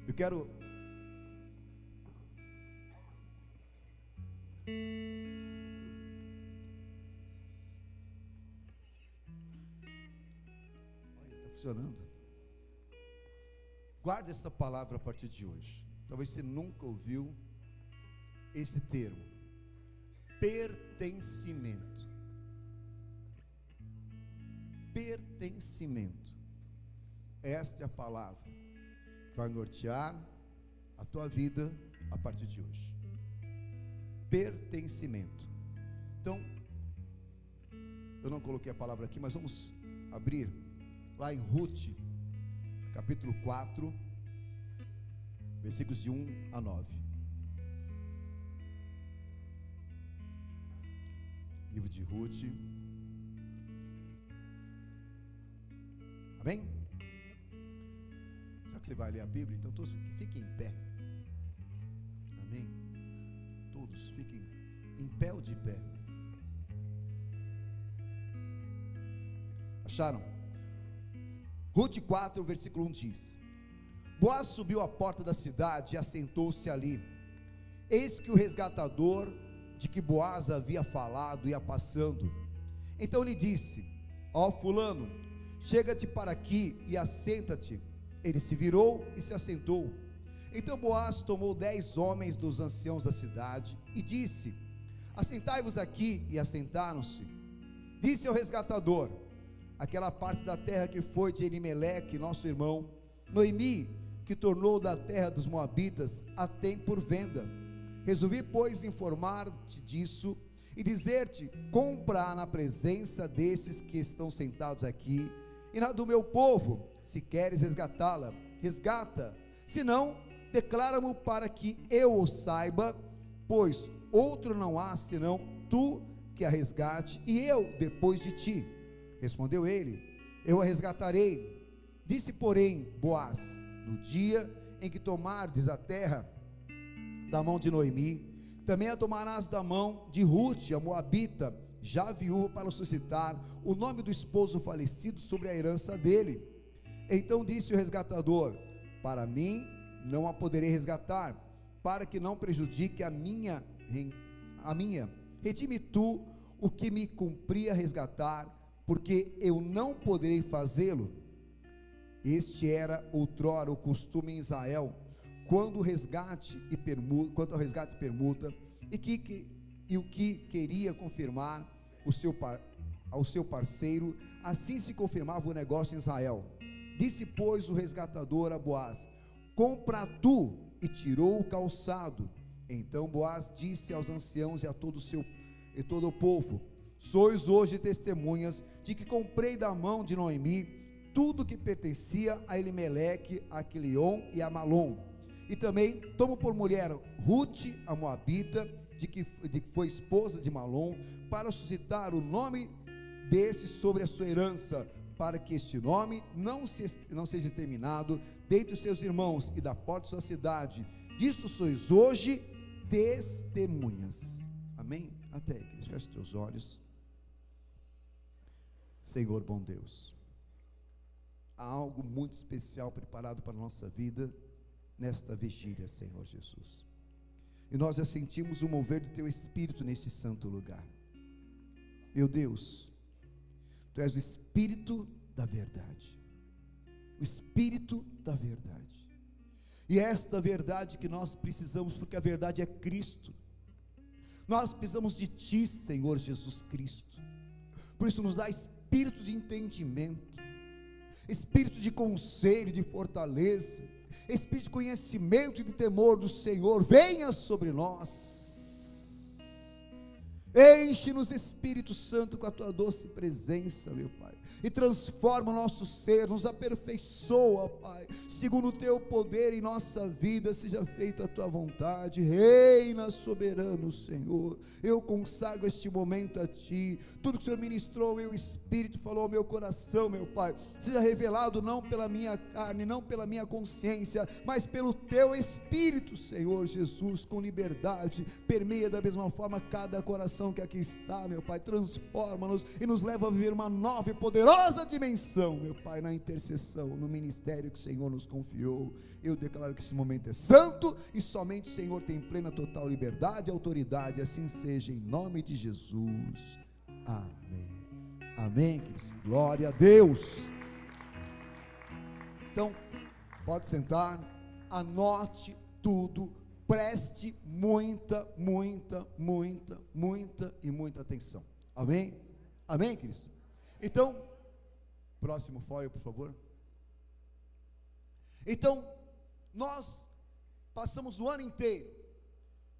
Eu quero está funcionando. Guarda essa palavra a partir de hoje. Talvez você nunca ouviu esse termo: pertencimento. Pertencimento. Esta é a palavra que vai nortear a tua vida a partir de hoje. Pertencimento. Então, eu não coloquei a palavra aqui, mas vamos abrir lá em Ruth, capítulo 4, versículos de 1 a 9. Livro de Ruth. Amém? Será que você vai ler a Bíblia? Então todos fiquem em pé. Amém? Todos fiquem em pé ou de pé. Acharam? Ruth 4, versículo 1 diz: Boaz subiu à porta da cidade e assentou-se ali. Eis que o resgatador de que Boaz havia falado ia passando. Então lhe disse: Ó fulano, chega-te para aqui e assenta-te. Ele se virou e se assentou. Então Boaz tomou 10 homens dos anciãos da cidade e disse: Assentai-vos aqui. E assentaram-se. Disse ao resgatador: Aquela parte da terra que foi de Elimeleque, nosso irmão, Noemi, que tornou da terra dos moabitas, a tem por venda. Resolvi, pois, informar-te disso e dizer-te: compra na presença desses que estão sentados aqui, e na do meu povo. Se queres resgatá-la, resgata; se não, declara-mo para que eu o saiba, pois outro não há senão tu que a resgate, e eu depois de ti. Respondeu ele: eu a resgatarei. Disse, porém, Boaz: no dia em que tomardes a terra da mão de Noemi, também a tomarás da mão de Ruth, a moabita, já viúva, para suscitar o nome do esposo falecido sobre a herança dele. Então disse o resgatador: para mim não a poderei resgatar, para que não prejudique a minha. Redime tu o que me cumpria resgatar, porque eu não poderei fazê-lo. Este era outrora o costume em Israel, quanto ao resgate e permuta, e o que queria confirmar ao seu parceiro, assim se confirmava o negócio em Israel. Disse, pois, o resgatador a Boaz: compra tu, e tirou o calçado. Então Boaz disse aos anciãos e a todo o povo: sois hoje testemunhas de que comprei da mão de Noemi tudo que pertencia a Elimeleque, a Quilion e a Malom, e também tomo por mulher Ruth, a moabita, de que foi esposa de Malom, para suscitar o nome desse sobre a sua herança, para que este nome não seja exterminado dentre os seus irmãos e da porta de sua cidade. Disso sois hoje testemunhas. Amém? Até aí, feche os teus olhos. Senhor bom Deus, há algo muito especial preparado para a nossa vida nesta vigília, Senhor Jesus, e nós já sentimos o mover do Teu Espírito nesse santo lugar. Meu Deus, Tu és o Espírito da verdade, o Espírito da verdade, e é esta verdade que nós precisamos, porque a verdade é Cristo. Nós precisamos de Ti, Senhor Jesus Cristo. Por isso nos dá espírito de entendimento, espírito de conselho, de fortaleza, espírito de conhecimento e de temor do Senhor. Venha sobre nós. Enche-nos, Espírito Santo, com a Tua doce presença, meu Pai, e transforma o nosso ser, nos aperfeiçoa, Pai, segundo o Teu poder em nossa vida. Seja feita a Tua vontade. Reina soberano, Senhor. Eu consagro este momento a Ti. Tudo que o Senhor ministrou, meu Espírito falou ao meu coração, meu Pai, seja revelado não pela minha carne, não pela minha consciência, mas pelo Teu Espírito, Senhor Jesus, com liberdade. Permeia da mesma forma cada coração unção que aqui está, meu Pai, transforma-nos e nos leva a viver uma nova e poderosa dimensão, meu Pai, na intercessão, no ministério que o Senhor nos confiou. Eu declaro que esse momento é santo e somente o Senhor tem plena, total liberdade e autoridade, assim seja, em nome de Jesus, amém, amém, queridos, glória a Deus. Então, pode sentar, anote tudo, preste muita e muita atenção, amém? Amém, Cristo? Então, próximo foil, por favor. Então, nós passamos o ano inteiro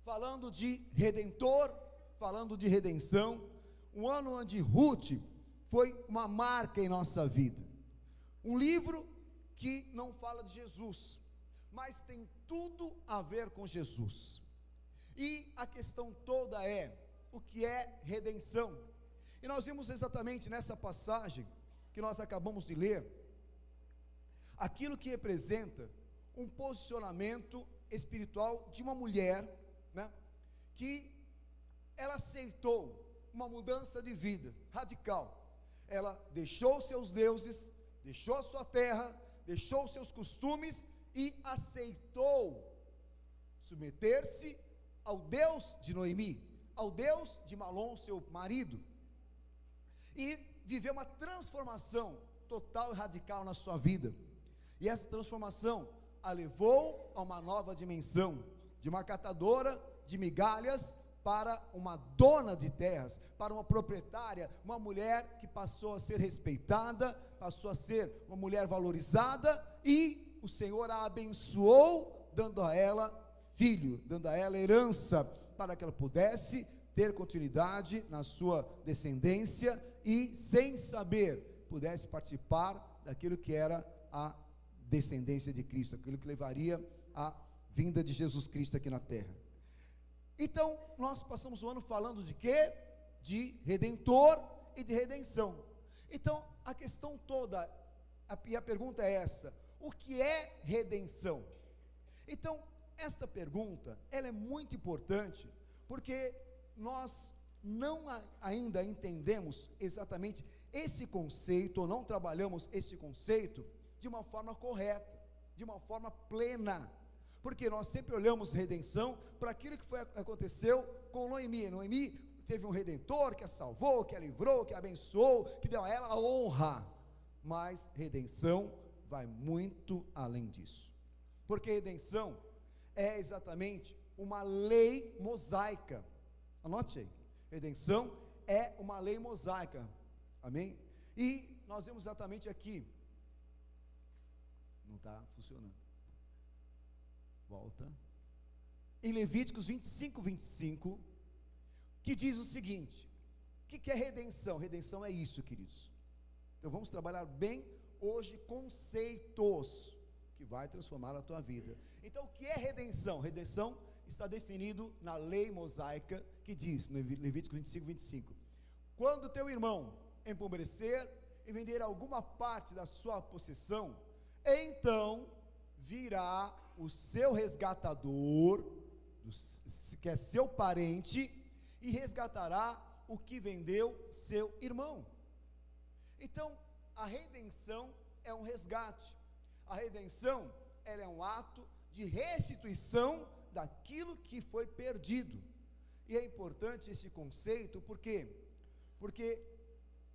falando de Redentor, falando de redenção, um ano onde Ruth foi uma marca em nossa vida, um livro que não fala de Jesus, mas tem tudo a ver com Jesus, e a questão toda é, o que é redenção? E nós vimos exatamente nessa passagem, que nós acabamos de ler, aquilo que representa um posicionamento espiritual de uma mulher, né, que ela aceitou uma mudança de vida, radical, ela deixou seus deuses, deixou a sua terra, deixou os seus costumes, e aceitou submeter-se ao Deus de Noemi, ao Deus de Malom, seu marido, e viveu uma transformação total e radical na sua vida, e essa transformação a levou a uma nova dimensão, de uma catadora de migalhas, para uma dona de terras, para uma proprietária, uma mulher que passou a ser respeitada, passou a ser uma mulher valorizada, e o Senhor a abençoou, dando a ela filho, dando a ela herança, para que ela pudesse ter continuidade na sua descendência, e sem saber, pudesse participar daquilo que era a descendência de Cristo, aquilo que levaria a vinda de Jesus Cristo aqui na terra. Então, nós passamos o ano falando de quê? De Redentor e de redenção. Então, a questão toda, e a pergunta é essa: o que é redenção? Então, esta pergunta, ela é muito importante, porque nós não ainda entendemos exatamente esse conceito, ou não trabalhamos esse conceito de uma forma correta, de uma forma plena, porque nós sempre olhamos redenção para aquilo que aconteceu com Noemi. Noemi teve um redentor que a salvou, que a livrou, que a abençoou, que deu a ela a honra, mas redenção vai muito além disso, porque redenção é exatamente uma lei mosaica. Anote aí, redenção é uma lei mosaica, amém? E nós vemos exatamente aqui, não está funcionando, volta, em Levíticos 25, que diz o seguinte: o que é redenção? Redenção é isso, queridos. Então vamos trabalhar bem hoje conceitos que vai transformar a tua vida. Então, o que é redenção? Redenção está definido na lei mosaica, que diz, no Levítico 25, quando teu irmão empobrecer e vender alguma parte da sua possessão, então virá o seu resgatador, que é seu parente, e resgatará o que vendeu seu irmão. Então, a redenção é um resgate. A redenção, ela é um ato de restituição daquilo que foi perdido. E é importante esse conceito, por quê? Porque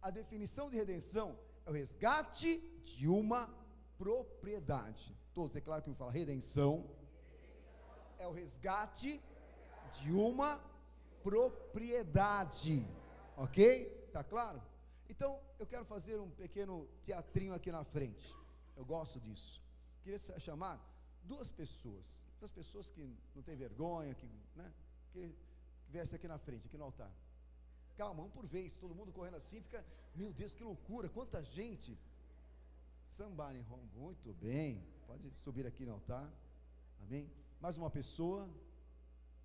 a definição de redenção é o resgate de uma propriedade. Todos, é claro que eu falo, redenção é o resgate de uma propriedade, ok? Tá claro? Então, eu quero fazer um pequeno teatrinho aqui na frente, eu gosto disso. Queria chamar duas pessoas que não tem vergonha, que viesse aqui na frente, aqui no altar. Calma, um por vez, todo mundo correndo assim, fica, meu Deus, que loucura, quanta gente. Somebody home, muito bem, pode subir aqui no altar, amém? Mais uma pessoa,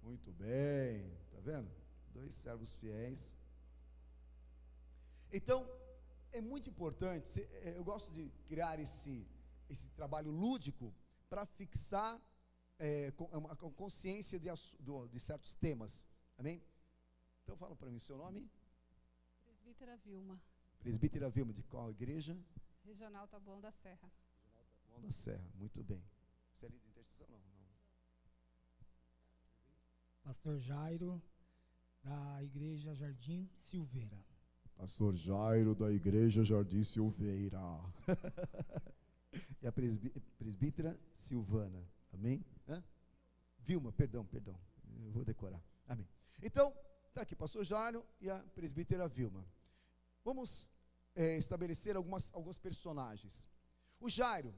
muito bem, tá vendo? 2 servos fiéis. Então, é muito importante, eu gosto de criar esse trabalho lúdico para fixar uma consciência de certos temas, amém? Então fala para mim o seu nome. Presbítera Vilma. Presbítera Vilma, de qual igreja? Regional Taboão da Serra. Regional Taboão da Serra, muito bem. Você é líder de intercessão? Não. Pastor Jairo, da Igreja Jardim Silveira. Pastor Jairo, da Igreja Jardim Silveira. E a presbítera Silvana, amém? Vilma, perdão, eu vou decorar, amém. Então, está aqui pastor Jairo e a presbítera Vilma. Vamos estabelecer alguns personagens. O Jairo,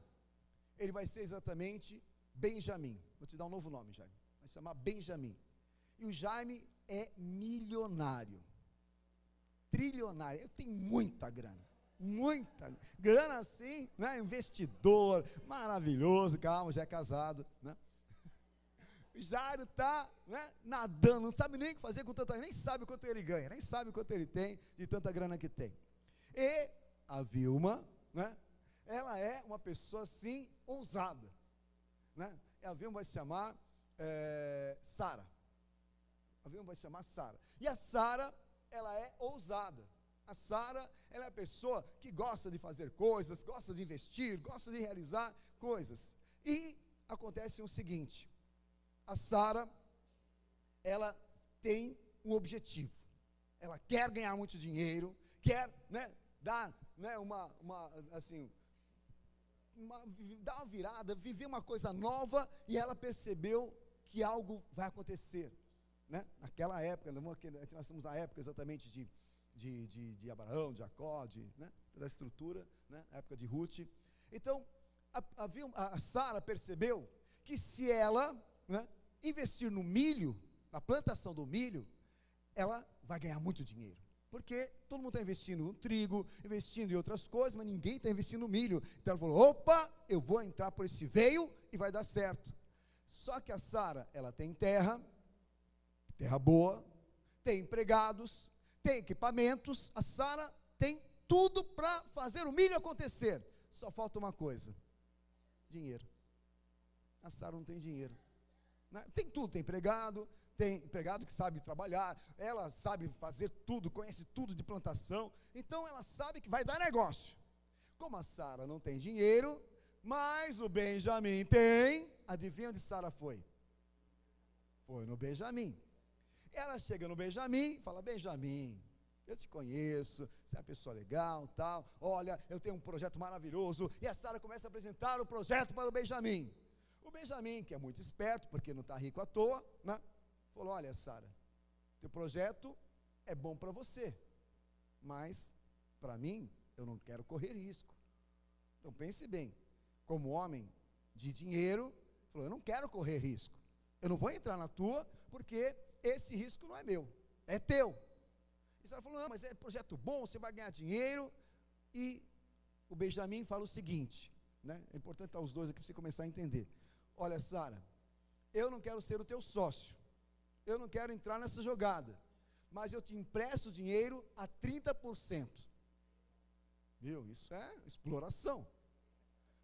ele vai ser exatamente Benjamim. Vou te dar um novo nome, Jairo. Vai se chamar Benjamim. E o Jaime é milionário, trilionário. Eu tenho muita grana assim, né? Investidor, maravilhoso. Calma, já é casado, né? O Jairo está, né, nadando, não sabe nem o que fazer com tanta, nem sabe quanto ele ganha, nem sabe quanto ele tem de tanta grana que tem. E a Vilma, né, ela é uma pessoa assim ousada, né? E a Vilma vai se chamar Sara. A Vilma vai se chamar Sara. E a Sara, ela é ousada. A Sara, ela é a pessoa que gosta de fazer coisas, gosta de investir, gosta de realizar coisas. E acontece o seguinte: a Sara, ela tem um objetivo. Ela quer ganhar muito dinheiro, quer, né, dar, né, dar uma virada, viver uma coisa nova, e ela percebeu que algo vai acontecer, né? Naquela época, nós estamos na época exatamente de Abraão, de Jacó, né, da estrutura, né, a época de Ruth. Então, a Sara percebeu que se ela, né, investir no milho, na plantação do milho, ela vai ganhar muito dinheiro. Porque todo mundo está investindo no trigo, investindo em outras coisas, mas ninguém está investindo no milho. Então ela falou: opa, eu vou entrar por esse veio e vai dar certo. Só que a Sara, ela tem terra boa, tem empregados, tem equipamentos. A Sara tem tudo para fazer o milho acontecer. Só falta uma coisa: dinheiro. A Sara não tem dinheiro, né? Tem tudo, tem empregado que sabe trabalhar, ela sabe fazer tudo, conhece tudo de plantação, então ela sabe que vai dar negócio. Como a Sara não tem dinheiro, mas o Benjamim tem, adivinha onde Sara foi? Foi no Benjamim. Ela chega no Benjamim e fala: Benjamim, eu te conheço, você é uma pessoa legal, tal, olha, eu tenho um projeto maravilhoso. E a Sara começa a apresentar o projeto para o Benjamim. O Benjamim, que é muito esperto, porque não está rico à toa, né, falou: olha, Sara, teu projeto é bom para você, mas para mim, eu não quero correr risco. Então pense bem, como homem de dinheiro, falou: eu não quero correr risco, eu não vou entrar na tua, porque esse risco não é meu, é teu. E Sara falou: não, mas é projeto bom, você vai ganhar dinheiro. E o Benjamim fala o seguinte, né, é importante estar os dois aqui para você começar a entender. Olha, Sara, eu não quero ser o teu sócio, eu não quero entrar nessa jogada, mas eu te empresto dinheiro a 30%. Meu, isso é exploração.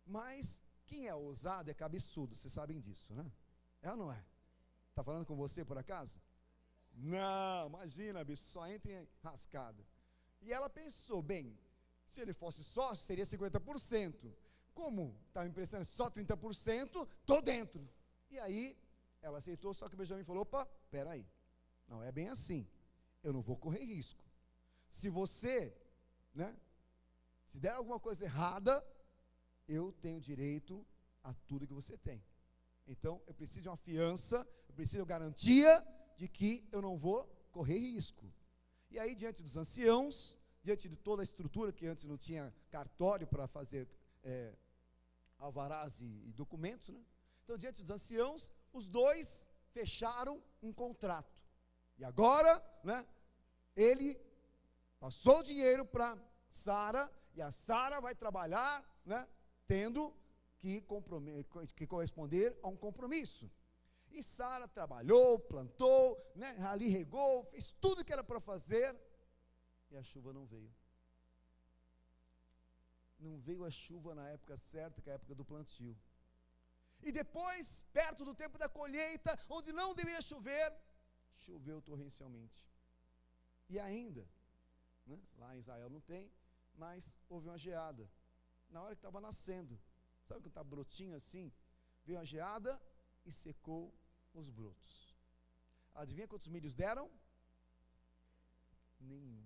Mas quem é ousado é cabeçudo, vocês sabem disso, né? É ou não é? Está falando com você por acaso? Não, imagina, bicho, só entra em rascada. E ela pensou: bem, se ele fosse sócio, seria 50%. Como está me emprestando só 30%, estou dentro. E aí, ela aceitou, só que o Benjamim falou: opa, peraí, não é bem assim, eu não vou correr risco. Se você, né, se der alguma coisa errada, eu tenho direito a tudo que você tem. Então, eu preciso de uma fiança, eu preciso de garantia de que eu não vou correr risco. E aí, diante dos anciãos, diante de toda a estrutura, que antes não tinha cartório para fazer alvarás e documentos, né? Então, diante dos anciãos, os dois fecharam um contrato. E agora, né, ele passou o dinheiro para Sara, e a Sara vai trabalhar, né, tendo que corresponder a um compromisso. E Sara trabalhou, plantou, né, ali regou, fez tudo que era para fazer, e a chuva não veio. Não veio a chuva na época certa, que é a época do plantio. E depois, perto do tempo da colheita, onde não deveria chover, choveu torrencialmente. E ainda, né, lá em Israel não tem, mas houve uma geada. Na hora que estava nascendo, sabe quando está brotinho assim? Veio uma geada e secou os brotos. Adivinha quantos milhos deram? Nenhum.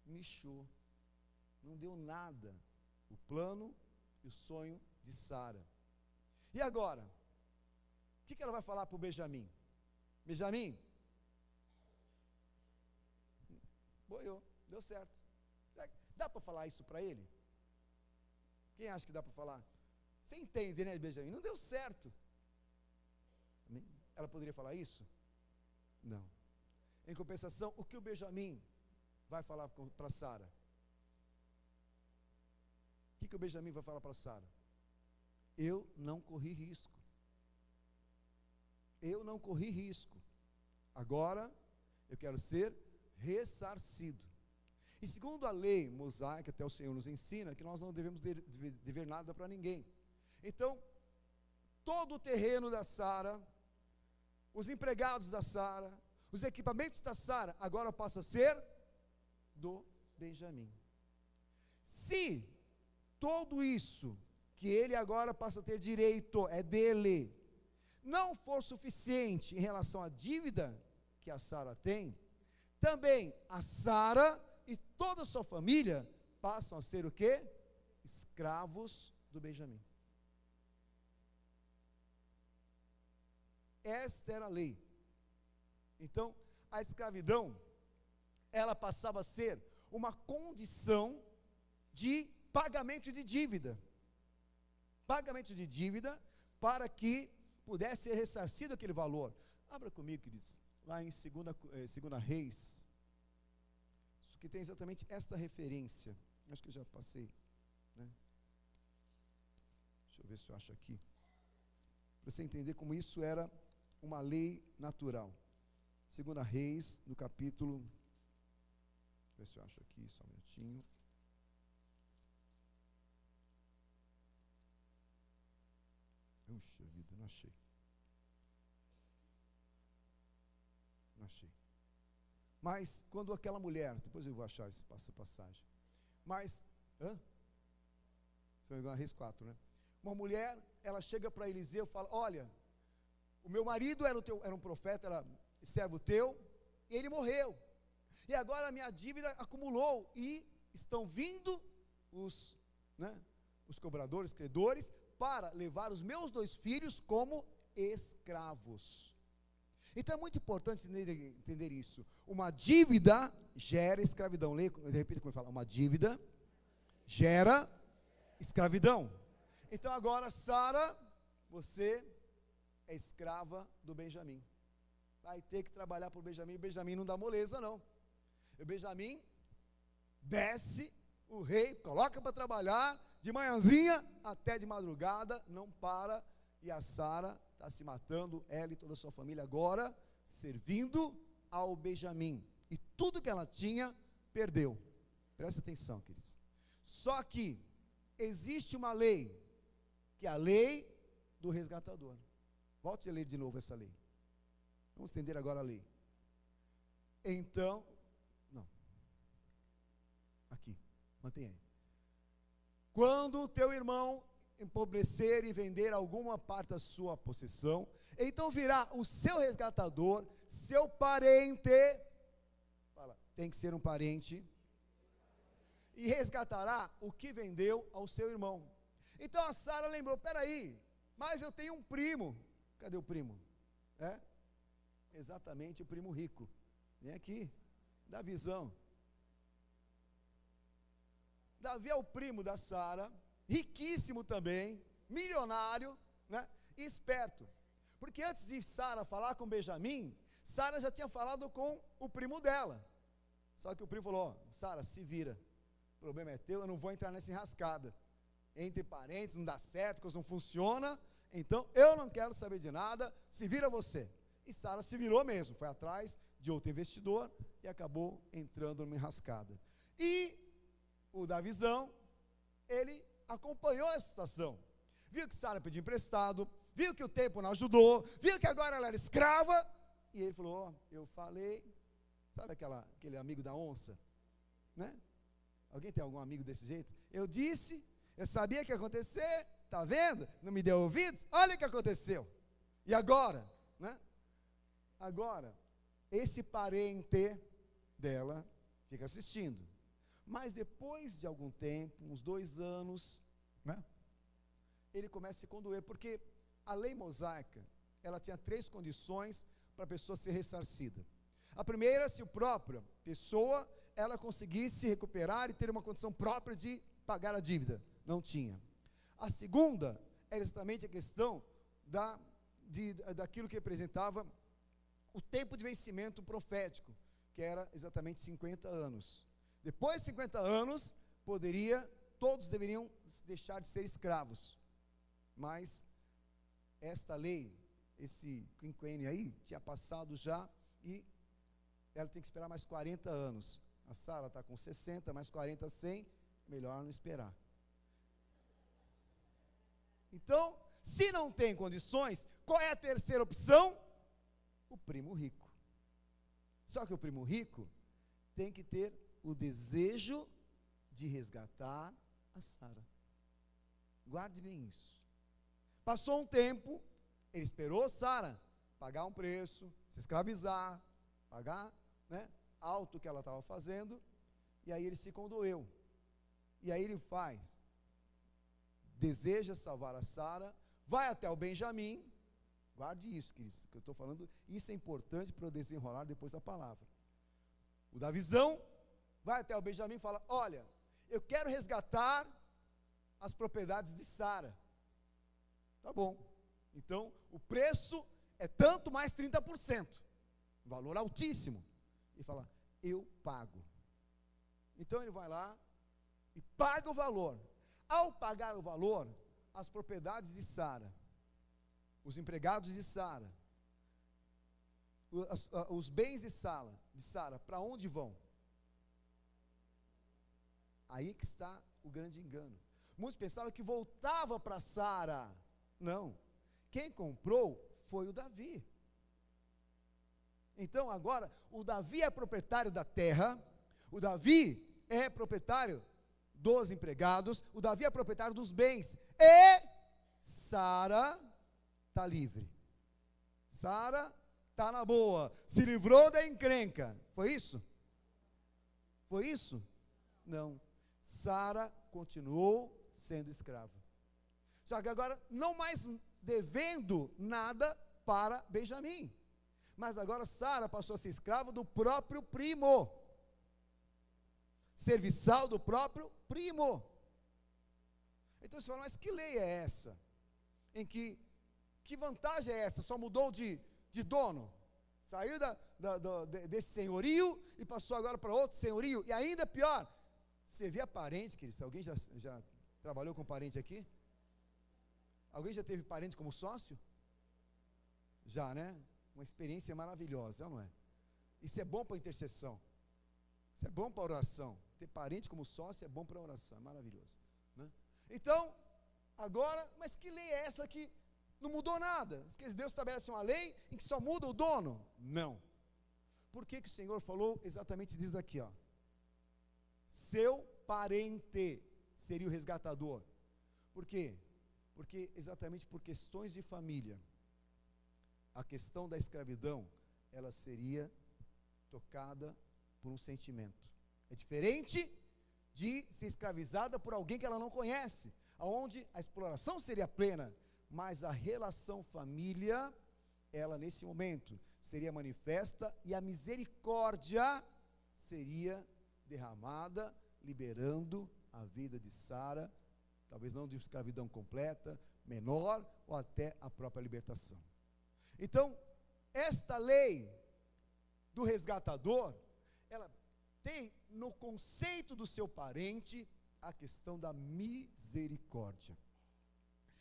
Murchou. Não deu nada. O plano e o sonho de Sara. E agora? O que ela vai falar para o Benjamim? Benjamim? Boiou, deu certo. Dá para falar isso para ele? Quem acha que dá para falar? Você entende, né, Benjamim? Não deu certo. Ela poderia falar isso? Não. Em compensação, o que o Benjamim vai falar para Sara? O que o Benjamim vai falar para Sara? Eu não corri risco. Eu não corri risco. Agora, eu quero ser ressarcido. E segundo a lei mosaica, até o Senhor nos ensina, que nós não devemos dever nada para ninguém. Então, todo o terreno da Sara, os empregados da Sara, os equipamentos da Sara, agora passa a ser do Benjamim. Se tudo isso que ele agora passa a ter direito, é dele, não for suficiente em relação à dívida que a Sara tem, também a Sara e toda a sua família passam a ser o quê? Escravos do Benjamim. Esta era a lei. Então, a escravidão, ela passava a ser uma condição de pagamento de dívida. Pagamento de dívida para que pudesse ser ressarcido aquele valor. Abra comigo, queridos, lá em 2 Reis, que tem exatamente esta referência. Acho que eu já passei, né? Deixa eu ver se eu acho aqui. Para você entender como isso era uma lei natural. 2 Reis, no capítulo, deixa eu ver se eu acho aqui, só um minutinho. Puxa vida, não achei. Não achei. Mas, quando aquela mulher, depois eu vou achar essa passagem. Mas, 2 Reis 4, né? Uma mulher, ela chega para Eliseu e fala: olha, o meu marido era um profeta, era servo teu, e ele morreu. E agora a minha dívida acumulou, e estão vindo os cobradores, credores, para levar os meus 2 filhos como escravos. Então é muito importante entender isso. Uma dívida gera escravidão. Repita como fala. Uma dívida gera escravidão. Então agora, Sara, você é escrava do Benjamim. Vai ter que trabalhar para o Benjamim. O Benjamim não dá moleza, não. O Benjamim desce, o rei coloca para trabalhar de manhãzinha até de madrugada, não para. E a Sara está se matando, ela e toda a sua família agora, servindo ao Benjamim. E tudo que ela tinha, perdeu. Presta atenção, queridos. Só que existe uma lei, que é a lei do resgatador. Volte a ler de novo essa lei. Vamos entender agora a lei. Então, não. Aqui, mantenha aí. Quando o teu irmão empobrecer e vender alguma parte da sua possessão, então virá o seu resgatador, seu parente, tem que ser um parente, e resgatará o que vendeu ao seu irmão. Então a Sara lembrou: peraí, mas eu tenho um primo. Cadê o primo? Exatamente, o primo rico. Vem aqui, dá visão. Davi é o primo da Sara, riquíssimo também, milionário, né? E esperto. Porque antes de Sara falar com Benjamim, Sara já tinha falado com o primo dela. Só que o primo falou: Sara, se vira, o problema é teu, eu não vou entrar nessa enrascada. Entre parentes, não dá certo, coisa não funciona, então eu não quero saber de nada, se vira você. E Sara se virou mesmo, foi atrás de outro investidor e acabou entrando numa enrascada. E o Davizão, ele acompanhou essa situação, viu que Sara pediu emprestado, viu que o tempo não ajudou, viu que agora ela era escrava, e ele falou: eu falei, Sabe aquele amigo da onça? Né? Alguém tem algum amigo desse jeito? Eu disse, eu sabia que ia acontecer, tá vendo? Não me deu ouvidos, olha o que aconteceu. E agora? Né? Agora, esse parente dela fica assistindo. Mas depois de algum tempo, uns 2 anos, né? Ele começa a se condoer, porque a lei mosaica, ela tinha 3 condições para a pessoa ser ressarcida. A primeira, se a própria pessoa, ela conseguisse recuperar e ter uma condição própria de pagar a dívida. Não tinha. A segunda, era exatamente a questão daquilo que representava o tempo de vencimento profético, que era exatamente 50 anos. Depois de 50 anos, todos deveriam deixar de ser escravos. Mas esta lei, esse quinquênio aí, tinha passado já e ela tem que esperar mais 40 anos. A Sara está com 60, mais 40, 100, melhor não esperar. Então, se não tem condições, qual é a terceira opção? O primo rico. Só que o primo rico tem que ter o desejo de resgatar a Sara. Guarde bem isso. Passou um tempo, ele esperou Sara pagar um preço, se escravizar, pagar, né, alto o que ela estava fazendo, e aí ele se condoeu. E aí ele deseja salvar a Sara, vai até o Benjamim. Guarde isso, queridos, que eu estou falando, isso é importante para eu desenrolar depois da palavra. O Davizão vai até o Benjamim e fala: olha, eu quero resgatar as propriedades de Sara. Tá bom, então o preço é tanto mais 30%, valor altíssimo. E fala: eu pago. Então ele vai lá e paga o valor. Ao pagar o valor, as propriedades de Sara, os empregados de Sara, os bens de Sara, para onde vão? Aí que está o grande engano. Muitos pensavam que voltava para Sara. Não. Quem comprou foi o Davi. Então agora, o Davi é proprietário da terra, o Davi é proprietário dos empregados, o Davi é proprietário dos bens, e Sara está livre. Sara está na boa, se livrou da encrenca. Foi isso? Foi isso? Não. Sara continuou sendo escrava. Só que agora não mais devendo nada para Benjamim. Mas agora Sara passou a ser escrava do próprio primo. Serviçal do próprio primo. Então você fala: mas que lei é essa? Que vantagem é essa? Só mudou de dono? Saiu desse senhorio e passou agora para outro senhorio? E ainda pior, você via parente, querido? Alguém já trabalhou com parente aqui? Alguém já teve parente como sócio? Já, né? Uma experiência maravilhosa, não é? Isso é bom para intercessão. Isso é bom para oração. Ter parente como sócio é bom para oração, é maravilhoso, né? Então, agora, mas que lei é essa que não mudou nada? Deus estabelece uma lei em que só muda o dono? Não. Por que o Senhor falou exatamente disso daqui, ó? Seu parente seria o resgatador. Por quê? Porque exatamente por questões de família, a questão da escravidão, ela seria tocada por um sentimento. É diferente de ser escravizada por alguém que ela não conhece, aonde a exploração seria plena, mas a relação família, ela nesse momento seria manifesta e a misericórdia seria derramada, liberando a vida de Sara, talvez não de escravidão completa, menor, ou até a própria libertação. Então, esta lei do resgatador, ela tem no conceito do seu parente a questão da misericórdia.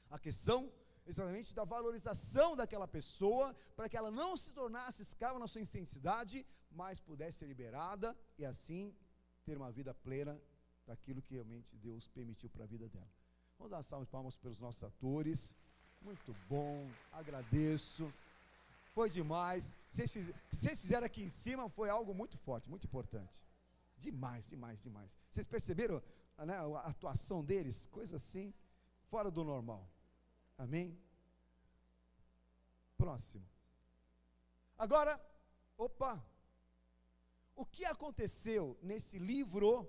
A questão exatamente da valorização daquela pessoa, para que ela não se tornasse escrava na sua intensidade, mas pudesse ser liberada e assim ter uma vida plena daquilo que realmente Deus permitiu para a vida dela. Vamos dar uma salva de palmas pelos nossos atores. Muito bom, agradeço. Foi demais. O que vocês fizeram aqui em cima foi algo muito forte, muito importante. Demais, demais, demais. Vocês perceberam, né, a atuação deles? Coisa assim, fora do normal. Amém? Próximo. Agora, o que aconteceu nesse livro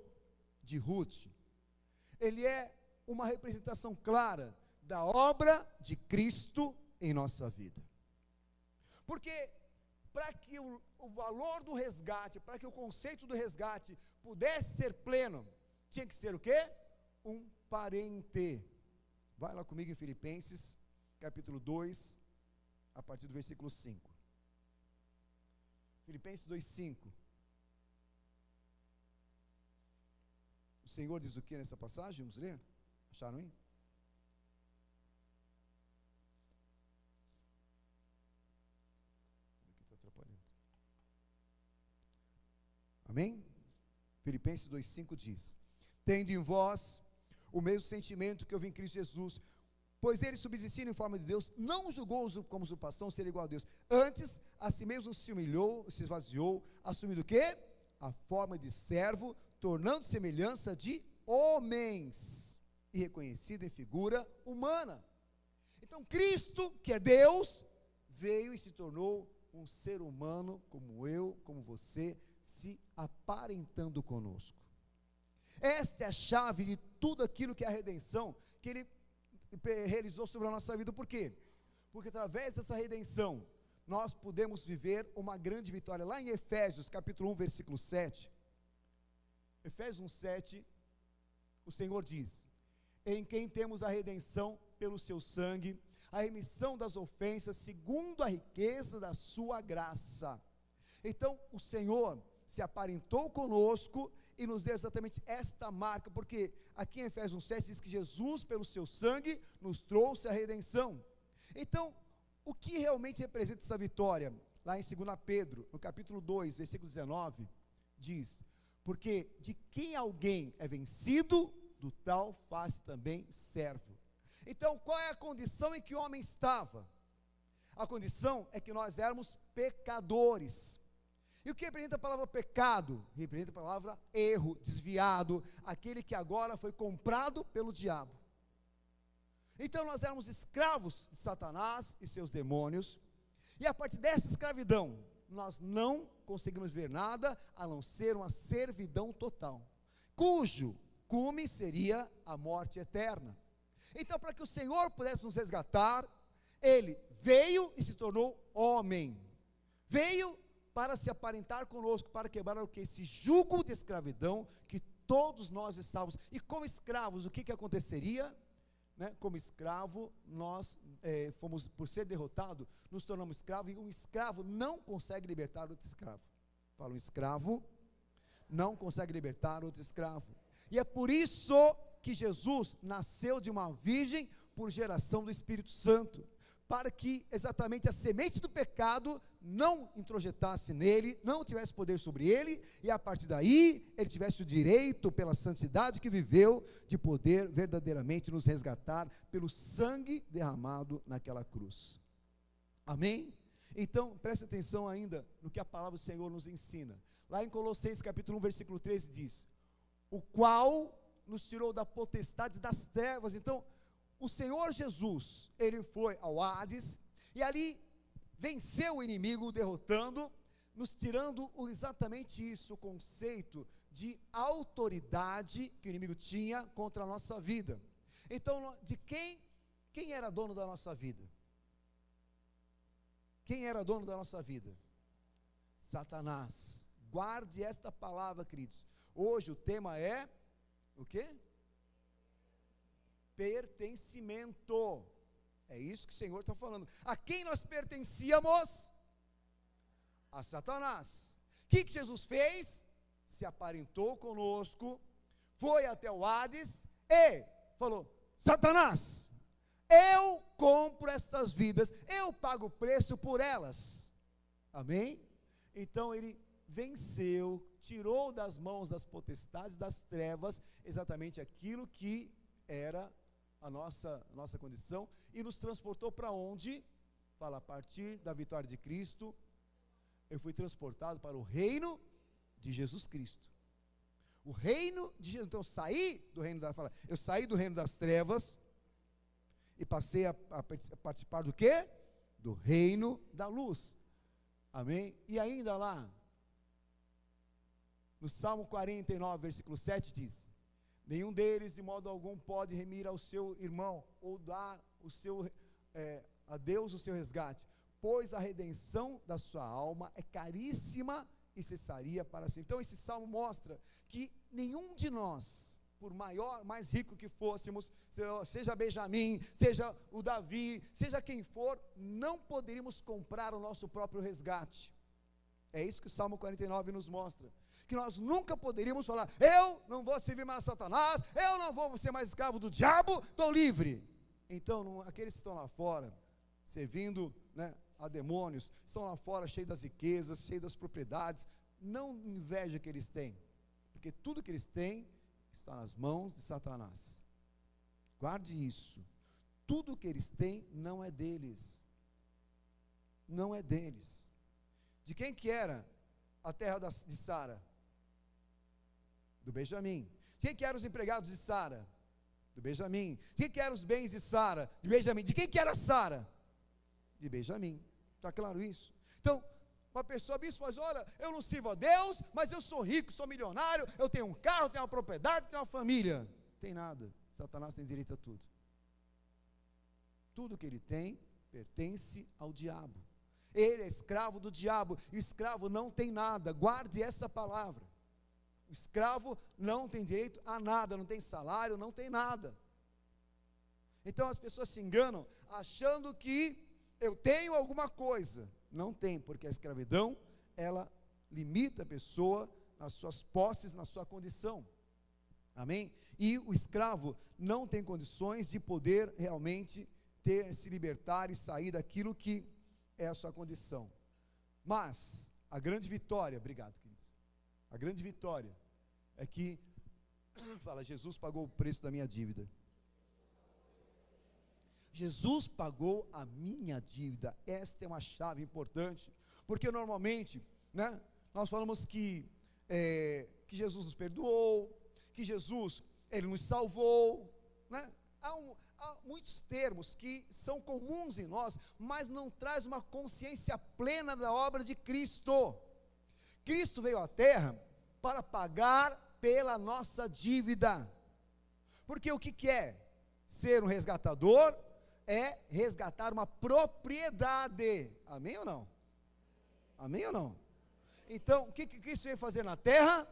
de Ruth? Ele é uma representação clara da obra de Cristo em nossa vida. Porque para que o valor do resgate, para que o conceito do resgate pudesse ser pleno, tinha que ser o quê? Um parente. Vai lá comigo em Filipenses, capítulo 2, a partir do versículo 5. Filipenses 2:5. O Senhor diz o que nessa passagem? Vamos ler? Acharam aí? Está atrapalhando. Amém? Filipenses 2:5 diz: tende em vós o mesmo sentimento que houve em Cristo Jesus, pois ele, subsistindo em forma de Deus, não julgou como usurpação ser igual a Deus, antes a si mesmo se humilhou, se esvaziou, assumindo o quê? A forma de servo, tornando semelhança de homens, e reconhecido em figura humana. Então Cristo, que é Deus, veio e se tornou um ser humano, como eu, como você, se aparentando conosco. Esta é a chave de tudo aquilo que é a redenção, que Ele realizou sobre a nossa vida. Por quê? Porque através dessa redenção, nós podemos viver uma grande vitória. Lá em Efésios, capítulo 1, versículo 7, Efésios 1:7, o Senhor diz: em quem temos a redenção pelo seu sangue, a remissão das ofensas, segundo a riqueza da sua graça. Então, o Senhor se aparentou conosco e nos deu exatamente esta marca, porque aqui em Efésios 1:7 diz que Jesus, pelo seu sangue, nos trouxe a redenção. Então, o que realmente representa essa vitória? Lá em 2 Pedro, no capítulo 2, versículo 19, diz: porque de quem alguém é vencido, do tal faz também servo. Então, qual é a condição em que o homem estava? A condição é que nós éramos pecadores. E o que representa a palavra pecado? Representa a palavra erro, desviado, aquele que agora foi comprado pelo diabo. Então nós éramos escravos de Satanás e seus demônios, e a partir dessa escravidão, nós não conseguimos ver nada a não ser uma servidão total, cujo cume seria a morte eterna. Então, para que o Senhor pudesse nos resgatar, Ele veio e se tornou homem, veio para se aparentar conosco, para quebrar o que? Esse jugo de escravidão que todos nós estávamos. E como escravos, o que aconteceria? Né? Como escravo, nós fomos, por ser derrotado, nos tornamos escravos, e um escravo não consegue libertar outro escravo. Fala, um escravo não consegue libertar outro escravo. E é por isso que Jesus nasceu de uma virgem por geração do Espírito Santo, para que exatamente a semente do pecado não introjetasse nele, não tivesse poder sobre ele, e a partir daí, ele tivesse o direito, pela santidade que viveu, de poder verdadeiramente nos resgatar, pelo sangue derramado naquela cruz. Amém? Então, preste atenção ainda no que a palavra do Senhor nos ensina. Lá em Colossenses capítulo 1, versículo 13 diz: o qual nos tirou da potestade das trevas. Então, o Senhor Jesus, Ele foi ao Hades, e ali venceu o inimigo, derrotando, nos tirando exatamente isso, o conceito de autoridade que o inimigo tinha contra a nossa vida. Então, de quem era dono da nossa vida? Quem era dono da nossa vida? Satanás. Guarde esta palavra, queridos. Hoje o tema é o quê? Pertencimento. É isso que o Senhor está falando. A quem nós pertencíamos? A Satanás. O que Jesus fez? Se aparentou conosco, foi até o Hades e falou: Satanás, eu compro estas vidas, eu pago o preço por elas. Amém? Então ele venceu, tirou das mãos das potestades das trevas exatamente aquilo que era a nossa condição, e nos transportou para onde? Fala, a partir da vitória de Cristo, eu fui transportado para o reino de Jesus Cristo. O reino de Jesus. Então eu saí do reino das trevas e passei a participar do quê? Do reino da luz. Amém? E ainda lá, no Salmo 49, versículo 7 diz: nenhum deles de modo algum pode remir ao seu irmão, ou dar a Deus o seu resgate, pois a redenção da sua alma é caríssima e cessaria para sempre. Então esse salmo mostra que nenhum de nós, por mais rico que fôssemos, seja Benjamim, seja o Davi, seja quem for, não poderíamos comprar o nosso próprio resgate. É isso que o Salmo 49 nos mostra, que nós nunca poderíamos falar: eu não vou servir mais a Satanás, eu não vou ser mais escravo do diabo, estou livre. Então, aqueles que estão lá fora, servindo, a demônios, estão lá fora cheios das riquezas, cheios das propriedades, não inveja que eles têm, porque tudo que eles têm está nas mãos de Satanás. Guarde isso. Tudo que eles têm não é deles. Não é deles. De quem que era a terra de Sara? Do Benjamim. De quem que eram os empregados de Sara? Do Benjamim. De quem que eram os bens de Sara? De Benjamim. De quem que era Sara? De Benjamim. Está claro isso? Então, uma pessoa, bispo, mas olha, eu não sirvo a Deus, mas eu sou rico, sou milionário, eu tenho um carro, tenho uma propriedade, tenho uma família. Não tem nada. Satanás tem direito a tudo. Tudo que ele tem pertence ao diabo. Ele é escravo do diabo, e o escravo não tem nada. Guarde essa palavra. O escravo não tem direito a nada, não tem salário, não tem nada. Então as pessoas se enganam achando que eu tenho alguma coisa. Não tem, porque a escravidão, ela limita a pessoa nas suas posses, na sua condição. Amém? E o escravo não tem condições de poder realmente se libertar e sair daquilo que é a sua condição. Mas a grande vitória, obrigado, queridos. A grande vitória é que, fala, Jesus pagou o preço da minha dívida. Jesus pagou a minha dívida. Esta é uma chave importante, porque normalmente, nós falamos que Jesus nos perdoou, que Jesus, Ele nos salvou, há muitos termos que são comuns em nós, mas não traz uma consciência plena da obra de Cristo. Cristo veio à terra para pagar pela nossa dívida, porque o que é ser um resgatador? É resgatar uma propriedade. Amém ou não? Amém ou não? Então, o que Cristo veio fazer na terra?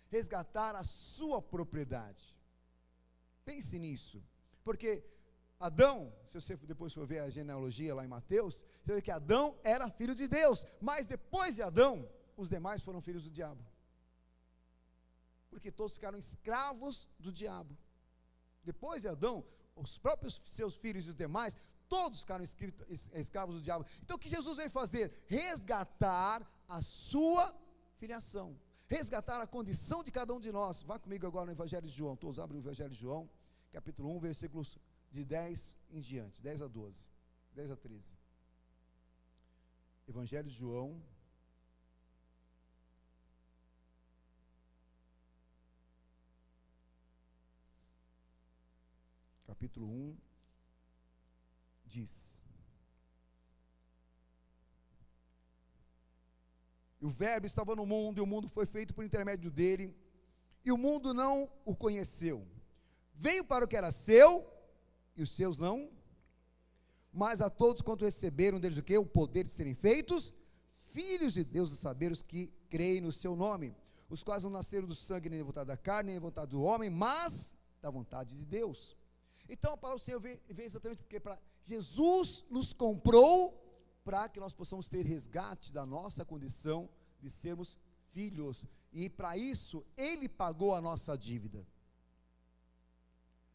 Resgatar a sua propriedade. Pense nisso, porque Adão, se você depois for ver a genealogia lá em Mateus, você vê que Adão era filho de Deus, mas depois de Adão, os demais foram filhos do diabo, porque todos ficaram escravos do diabo. Depois de Adão, os próprios seus filhos e os demais, todos ficaram escravos do diabo. Então o que Jesus veio fazer? Resgatar a sua filiação, resgatar a condição de cada um de nós. Vá comigo agora no Evangelho de João. Todos abrem o Evangelho de João, capítulo 1, versículos de 10 em diante, 10 a 12, 10 a 13. Evangelho de João, capítulo 1, diz: o verbo estava no mundo, e o mundo foi feito por intermédio dele, e o mundo não o conheceu. Veio para o que era seu, e os seus não, mas a todos quanto receberam deles o quê? O poder de serem feitos filhos de Deus, a saber os que creem no seu nome, os quais não nasceram do sangue, nem da vontade da carne, nem da vontade do homem, mas da vontade de Deus. Então a palavra do Senhor vem exatamente porque Jesus nos comprou para que nós possamos ter resgate da nossa condição de sermos filhos, e para isso Ele pagou a nossa dívida.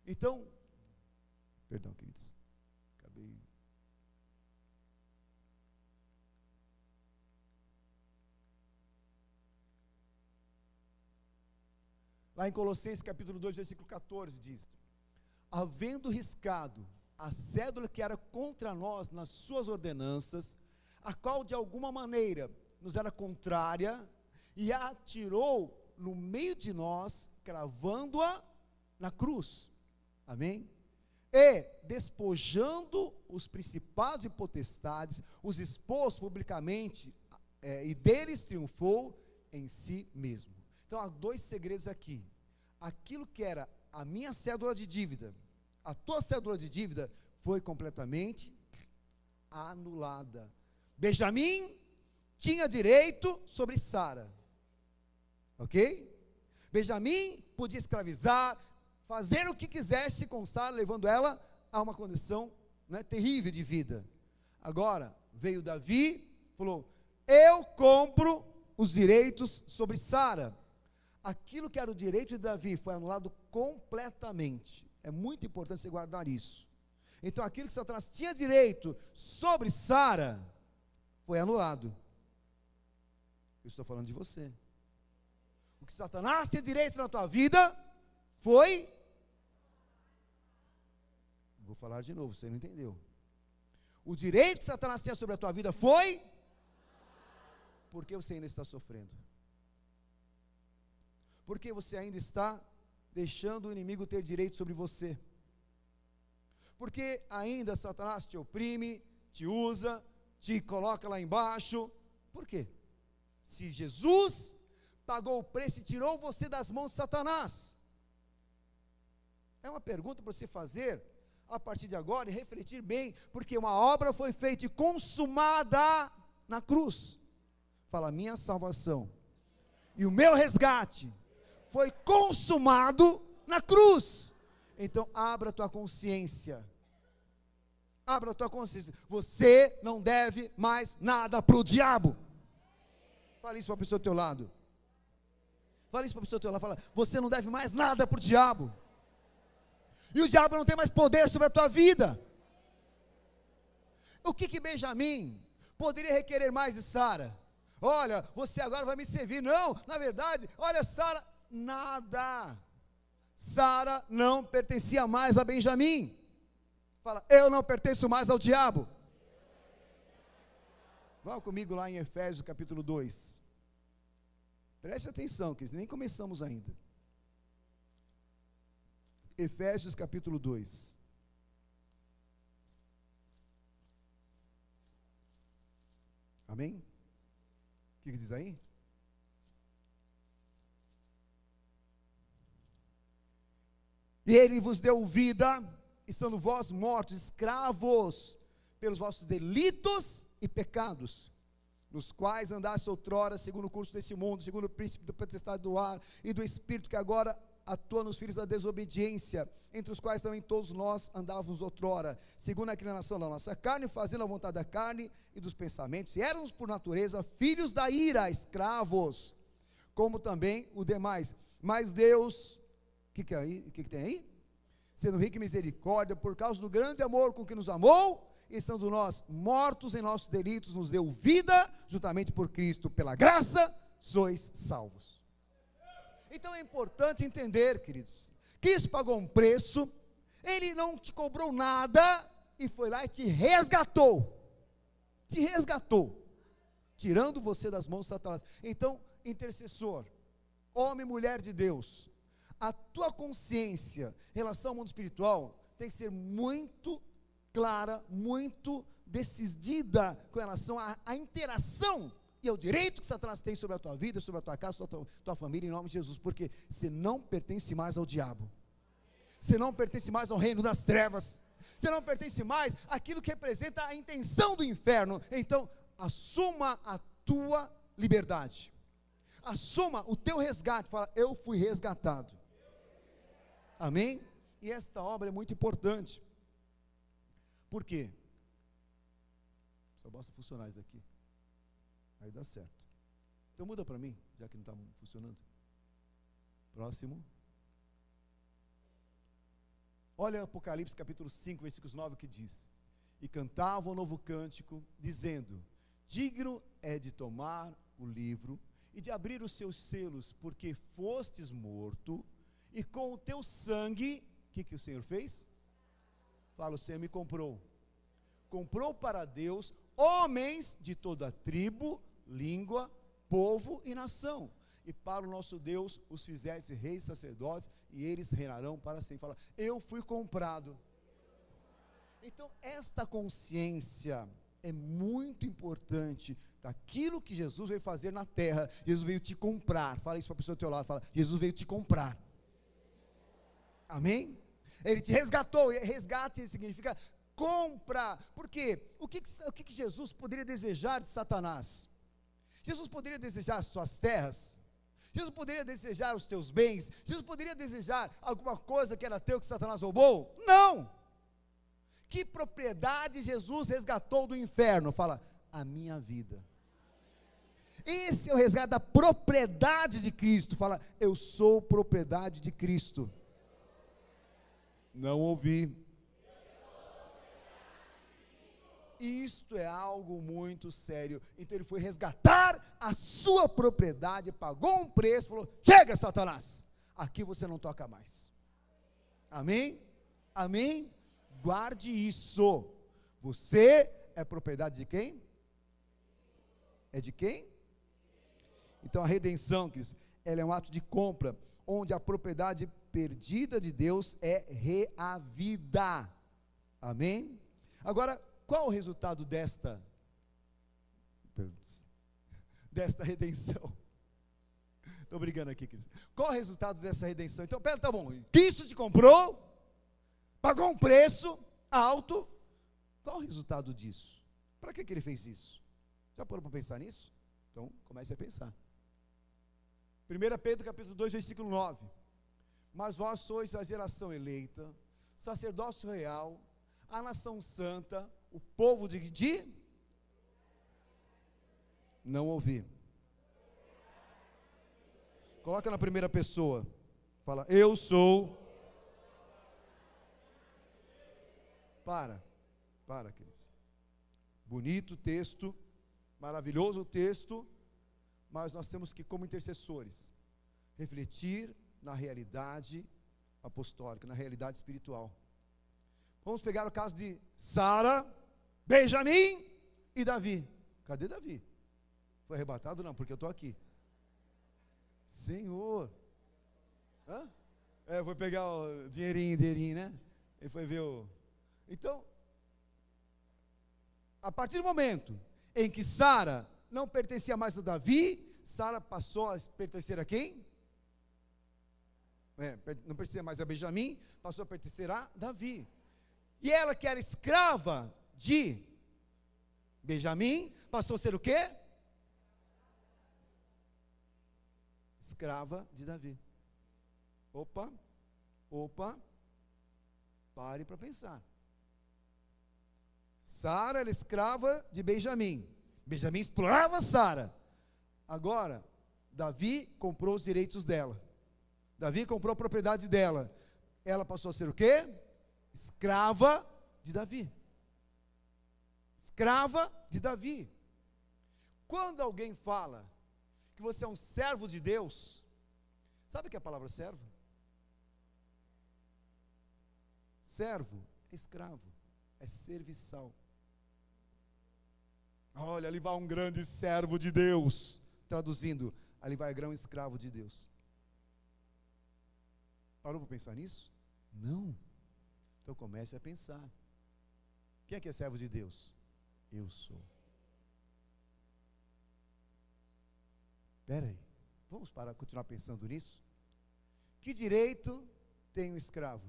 Então, perdão, queridos, acabei. Lá em Colossenses capítulo 2, versículo 14 diz: havendo riscado a cédula que era contra nós nas suas ordenanças, a qual de alguma maneira nos era contrária, e a atirou no meio de nós, cravando-a na cruz. Amém? E despojando os principados e potestades, os expôs publicamente, e deles triunfou em si mesmo. Então há dois segredos aqui. Aquilo que era a minha cédula de dívida, a tua cédula de dívida, foi completamente anulada. Benjamim tinha direito sobre Sara, ok? Benjamim podia escravizar, fazer o que quisesse com Sara, levando ela a uma condição, né, terrível de vida. Agora veio Davi, falou: eu compro os direitos sobre Sara. Aquilo que era o direito de Davi foi anulado completamente. É muito importante você guardar isso. Então aquilo que Satanás tinha direito sobre Sara foi anulado. Eu estou falando de você. O que Satanás tinha direito na tua vida foi... Vou falar de novo, você não entendeu. O direito que Satanás tinha sobre a tua vida foi... Porque você ainda está sofrendo. Porque você ainda está deixando o inimigo ter direito sobre você. Porque ainda Satanás te oprime, te usa, te coloca lá embaixo. Por quê? Se Jesus pagou o preço e tirou você das mãos de Satanás. É uma pergunta para você fazer a partir de agora e refletir bem, porque uma obra foi feita e consumada na cruz. Fala: minha salvação e o meu resgate foi consumado na cruz. Então abra a tua consciência. Abra a tua consciência. Você não deve mais nada para o diabo. Fala isso para a pessoa do teu lado. Fala isso para a pessoa do teu lado. Fala: você não deve mais nada para o diabo. E o diabo não tem mais poder sobre a tua vida. O que Benjamim poderia requerer mais de Sara? Olha, você agora vai me servir. Não, na verdade, olha, Sara, nada. Sara não pertencia mais a Benjamim. Fala: eu não pertenço mais ao diabo. Vá comigo lá em Efésios capítulo 2. Preste atenção, que nem começamos ainda. Efésios capítulo 2. Amém? O que diz aí? E ele vos deu vida, estando vós mortos, escravos, pelos vossos delitos e pecados, nos quais andaste outrora, segundo o curso desse mundo, segundo o príncipe da potestade do ar, e do espírito que agora atua nos filhos da desobediência, entre os quais também todos nós andávamos outrora, segundo a inclinação da nossa carne, fazendo a vontade da carne e dos pensamentos, e éramos por natureza filhos da ira, escravos, como também o demais. Mas Deus, o que tem aí? Sendo rico em misericórdia, por causa do grande amor com que nos amou, e estando nós mortos em nossos delitos, nos deu vida, juntamente por Cristo, pela graça, sois salvos. Então é importante entender, queridos, Cristo pagou um preço, Ele não te cobrou nada, e foi lá e te resgatou, tirando você das mãos de Satanás. Então, intercessor, homem e mulher de Deus, a tua consciência em relação ao mundo espiritual tem que ser muito clara, muito decidida com relação à interação e ao direito que Satanás tem sobre a tua vida, sobre a tua casa, sobre a tua família, em nome de Jesus, porque você não pertence mais ao diabo, você não pertence mais ao reino das trevas, você não pertence mais àquilo que representa a intenção do inferno. Então, assuma a tua liberdade, assuma o teu resgate, fala: eu fui resgatado. Amém? E esta obra é muito importante. Por quê? Só basta funcionar isso aqui, aí dá certo. Então muda para mim, já que não está funcionando. Próximo. Olha Apocalipse capítulo 5, versículos 9, que diz: e cantavam um novo cântico, dizendo: digno é de tomar o livro e de abrir os seus selos, porque fostes morto, e com o teu sangue, o que o Senhor fez? Fala, o Senhor me comprou. Comprou para Deus homens de toda tribo, língua, povo e nação. E para o nosso Deus os fizesse reis, sacerdotes, e eles reinarão para sempre. Fala, eu fui comprado. Então, esta consciência é muito importante daquilo que Jesus veio fazer na terra. Jesus veio te comprar. Fala isso para a pessoa do teu lado. Fala, Jesus veio te comprar. Amém? Ele te resgatou. E resgate significa compra. Por quê? O que Jesus poderia desejar de Satanás? Jesus poderia desejar as tuas terras? Jesus poderia desejar os teus bens? Jesus poderia desejar alguma coisa que era teu que Satanás roubou? Não! Que propriedade Jesus resgatou do inferno? Fala, a minha vida. Esse é o resgate da propriedade de Cristo. Fala, eu sou propriedade de Cristo. Não ouvi. Isto é algo muito sério. Então ele foi resgatar a sua propriedade, pagou um preço, falou, chega Satanás, aqui você não toca mais. Amém? Amém? Guarde isso. Você é propriedade de quem? É de quem? Então a redenção, queridos, ela é um ato de compra, onde a propriedade perdida de Deus é reavida. Amém? Agora, qual o resultado desta redenção? Estou brigando aqui, queridos. Qual o resultado dessa redenção? Então, tá bom, Cristo te comprou, pagou um preço alto. Qual o resultado disso? Para que ele fez isso? Já parou para pensar nisso? Então, comece a pensar. 1 Pedro capítulo 2, versículo 9. Mas vós sois a geração eleita, sacerdócio real, a nação santa, o povo de não ouvir. Coloca na primeira pessoa. Fala, eu sou. Para, queridos. Bonito texto, maravilhoso texto, mas nós temos que, como intercessores, refletir na realidade apostólica, na realidade espiritual. Vamos pegar o caso de Sara, Benjamim e Davi. Cadê Davi? Foi arrebatado? Não, porque eu estou aqui. Senhor. Foi pegar o dinheirinho, né? Ele foi ver o... Então, a partir do momento em que Sara não pertencia mais a Davi, Sara passou a pertencer a quem? Não pertencia mais a Benjamim, passou a pertencer a Davi. E ela, que era escrava de Benjamim, passou a ser o quê? Escrava de Davi. Opa, pare para pensar. Sara era escrava de Benjamim. Benjamim explorava Sara. Agora, Davi comprou os direitos dela. Davi comprou a propriedade dela. Ela passou a ser o quê? Escrava de Davi. Escrava de Davi. Quando alguém fala que você é um servo de Deus, sabe o que é a palavra servo? Servo é escravo, é serviçal. Olha, ali vai um grande servo de Deus. Traduzindo, ali vai grão escravo de Deus. Parou para pensar nisso? Não. Então comece a pensar. Quem é que é servo de Deus? Eu sou. Espera aí, vamos parar, continuar pensando nisso? Que direito tem um escravo?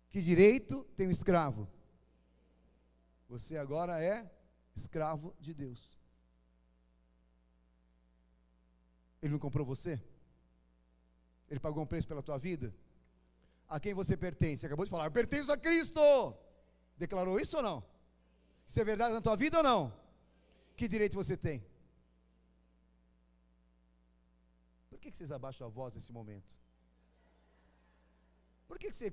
Que direito tem um escravo? Você agora é escravo de Deus. Ele não comprou você? Ele pagou um preço pela tua vida? A quem você pertence? Você acabou de falar, eu pertenço a Cristo. Declarou isso ou não? Isso é verdade na tua vida ou não? Que direito você tem? Por que vocês abaixam a voz nesse momento? Por que você...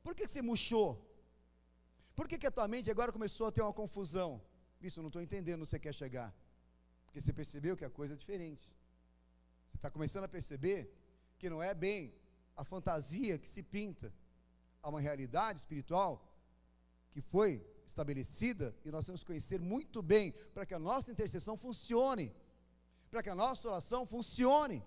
Por que você murchou? Por que a tua mente agora começou a ter uma confusão? Isso, eu não estou entendendo onde você quer chegar. Porque você percebeu que a coisa é diferente. Você está começando a perceber que não é bem a fantasia que se pinta. Há uma realidade espiritual que foi estabelecida e nós temos que conhecer muito bem para que a nossa intercessão funcione, para que a nossa oração funcione.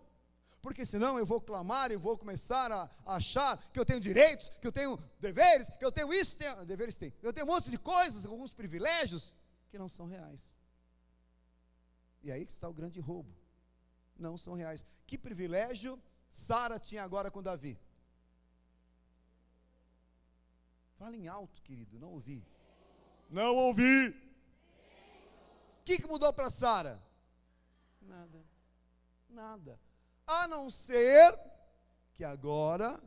Porque senão eu vou clamar e vou começar a achar que eu tenho direitos, que eu tenho deveres, que eu tenho isso, deveres tem. Eu tenho um monte de coisas, alguns privilégios que não são reais. E aí que está o grande roubo. Não são reais. Que privilégio Sara tinha agora com Davi? Fala em alto, querido, não ouvi. Não ouvi. O que mudou para Sara? Nada. Nada. A não ser que agora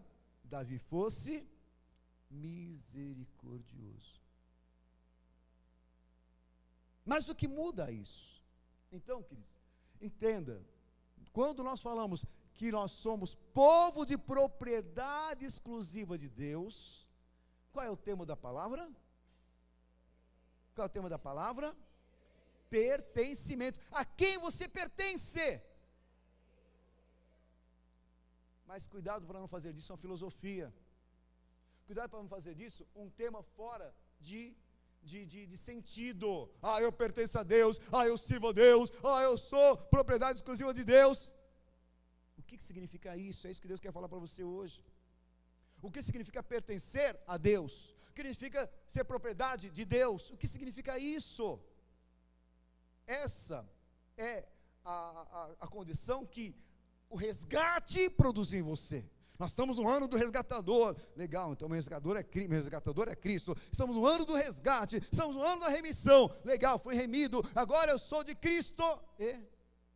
Davi fosse misericordioso. Mas o que muda isso? Então, queridos, entenda, quando nós falamos que nós somos povo de propriedade exclusiva de Deus, qual é o tema da palavra? Qual é o tema da palavra? Pertencimento. A quem você pertence? Mas cuidado para não fazer disso uma filosofia. Cuidado para não fazer disso um tema fora de sentido. Eu pertenço a Deus, eu sirvo a Deus, eu sou propriedade exclusiva de Deus. O que significa isso? É isso que Deus quer falar para você hoje. O que significa pertencer a Deus? O que significa ser propriedade de Deus? O que significa isso? Essa é a condição que o resgate produziu em você. Nós estamos no ano do resgatador. Legal, então meu resgatador é Cristo. Estamos no ano do resgate, estamos no ano da remissão. Legal, fui remido, agora eu sou de Cristo. E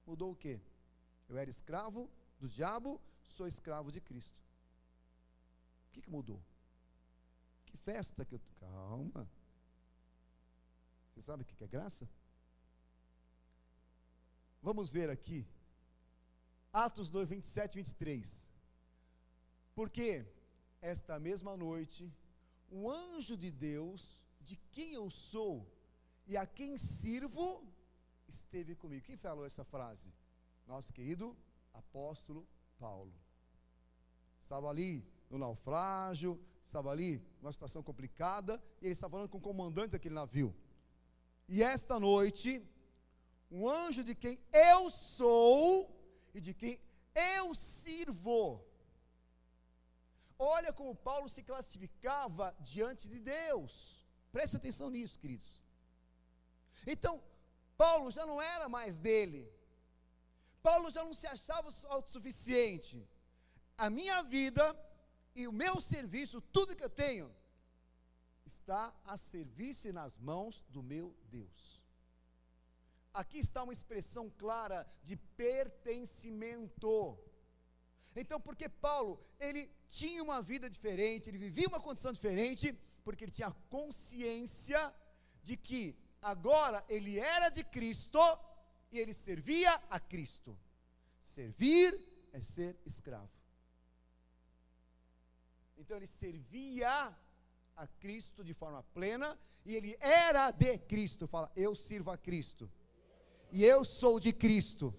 mudou o quê? Eu era escravo do diabo, sou escravo de Cristo. O que mudou? Que festa que eu... Calma. Você sabe o que é graça? Vamos ver aqui Atos 2, 27 e 23. Porque esta mesma noite, um anjo de Deus, de quem eu sou e a quem sirvo, esteve comigo. Quem falou essa frase? Nosso querido apóstolo Paulo. Estava ali no naufrágio, estava ali numa situação complicada, e ele estava falando com o comandante daquele navio. E esta noite, um anjo de quem eu sou e de quem eu sirvo. Olha como Paulo se classificava diante de Deus. Preste atenção nisso, queridos. Então, Paulo já não era mais dele. Paulo já não se achava autossuficiente. A minha vida e o meu serviço, tudo que eu tenho, está a serviço e nas mãos do meu Deus. Aqui está uma expressão clara de pertencimento. Então, porque Paulo, ele tinha uma vida diferente, ele vivia uma condição diferente, porque ele tinha consciência de que agora ele era de Cristo e ele servia a Cristo. Servir é ser escravo. Então ele servia a Cristo de forma plena e ele era de Cristo. Fala, eu sirvo a Cristo e eu sou de Cristo.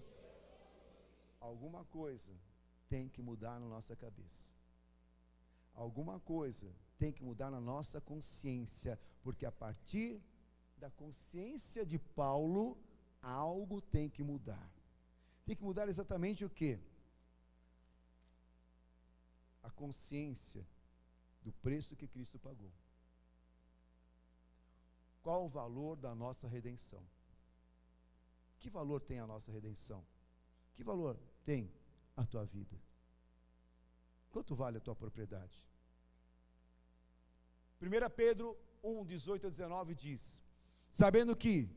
Alguma coisa tem que mudar na nossa cabeça. Alguma coisa tem que mudar na nossa consciência, porque a partir da consciência de Paulo, algo tem que mudar. Tem que mudar exatamente o quê? A consciência do preço que Cristo pagou. Qual o valor da nossa redenção? Que valor tem a nossa redenção? Que valor tem a tua vida? Quanto vale a tua propriedade? 1 Pedro 1, 18 a 19 diz: sabendo que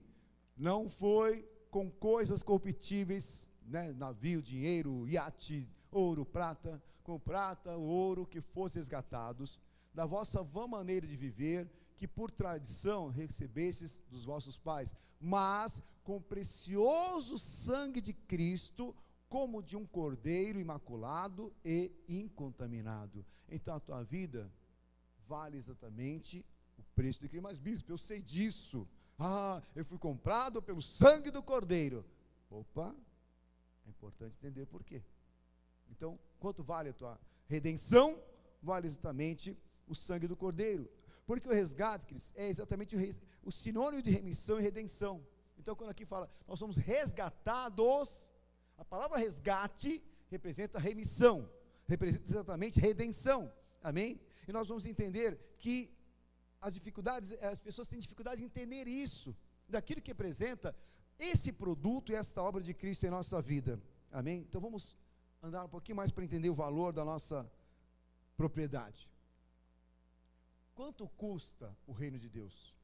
não foi com coisas corruptíveis, navio, dinheiro, iate, ouro, prata, com prata, ouro, que fossem resgatados da vossa vã maneira de viver, que por tradição recebestes dos vossos pais, mas com precioso sangue de Cristo, como de um cordeiro imaculado e incontaminado. Então a tua vida vale exatamente o preço de Cristo. Mas bispo, eu sei disso. Eu fui comprado pelo sangue do cordeiro. Opa, é importante entender por quê. Então, quanto vale a tua redenção? Vale exatamente o sangue do Cordeiro. Porque o resgate, queridos, é exatamente o sinônimo de remissão e redenção. Então, quando aqui fala, nós somos resgatados, a palavra resgate representa remissão, representa exatamente redenção, amém? E nós vamos entender que as pessoas têm dificuldade de entender isso, daquilo que representa esse produto e esta obra de Cristo em nossa vida, amém? Então vamos andar um pouquinho mais para entender o valor da nossa propriedade. Quanto custa o reino de Deus?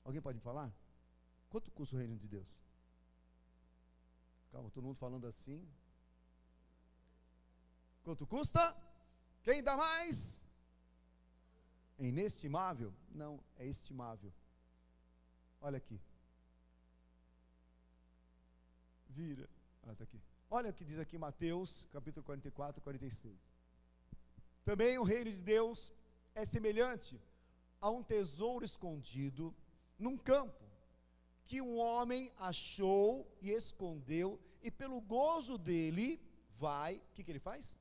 Alguém pode me falar? Quanto custa o reino de Deus? Calma, todo mundo falando assim. Quanto custa? Quem dá mais? É inestimável? Não, é estimável. Olha aqui. Vira. Está aqui. Olha o que diz aqui Mateus, capítulo 44, 46. Também o reino de Deus é semelhante a um tesouro escondido num campo, que um homem achou e escondeu, e pelo gozo dele vai, o que ele faz?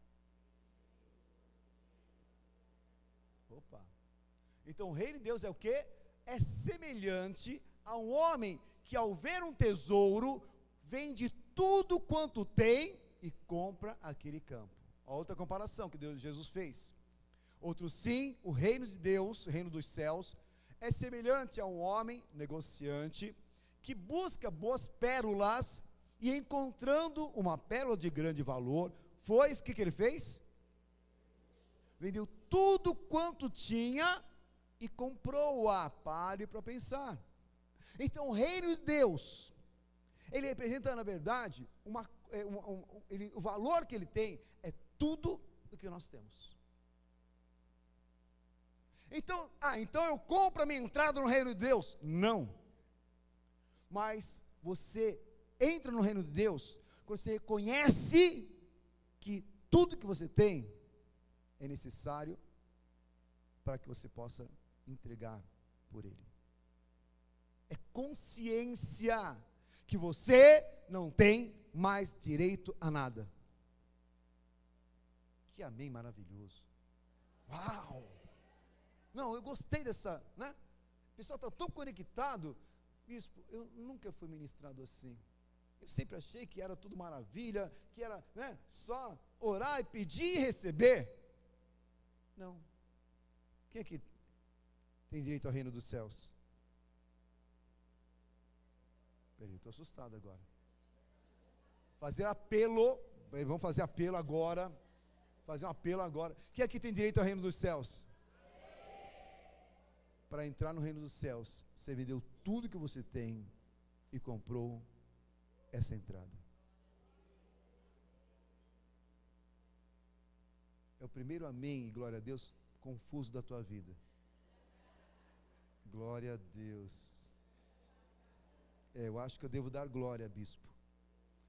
Opa! Então o reino de Deus é o quê? É semelhante a um homem que, ao ver um tesouro, vende tudo quanto tem e compra aquele campo. A outra comparação que Jesus fez. Outro sim, o reino de Deus, o reino dos céus, é semelhante a um homem negociante que busca boas pérolas e, encontrando uma pérola de grande valor, o que ele fez? Vendeu tudo quanto tinha e comprou-a. Pare para pensar. Então o reino de Deus, ele representa, na verdade, o valor que ele tem é tudo o que nós temos. Então eu compro a minha entrada no reino de Deus? Não. Mas você entra no reino de Deus quando você reconhece que tudo que você tem é necessário para que você possa entregar por Ele. É consciência que você não tem mais direito a nada. Que amém maravilhoso. Uau! Não, eu gostei dessa, né? O pessoal está tão conectado. Bispo, eu nunca fui ministrado assim. Eu sempre achei que era tudo maravilha, que era, né, só orar e pedir e receber. Não. Quem aqui tem direito ao reino dos céus? Peraí, eu estou assustado agora. Fazer apelo, vamos fazer apelo agora. Fazer um apelo agora. Quem aqui tem direito ao reino dos céus? Para entrar no reino dos céus, você vendeu tudo que você tem e comprou essa entrada. É o primeiro amém e glória a Deus confuso da tua vida. Glória a Deus. Eu acho que eu devo dar glória, bispo,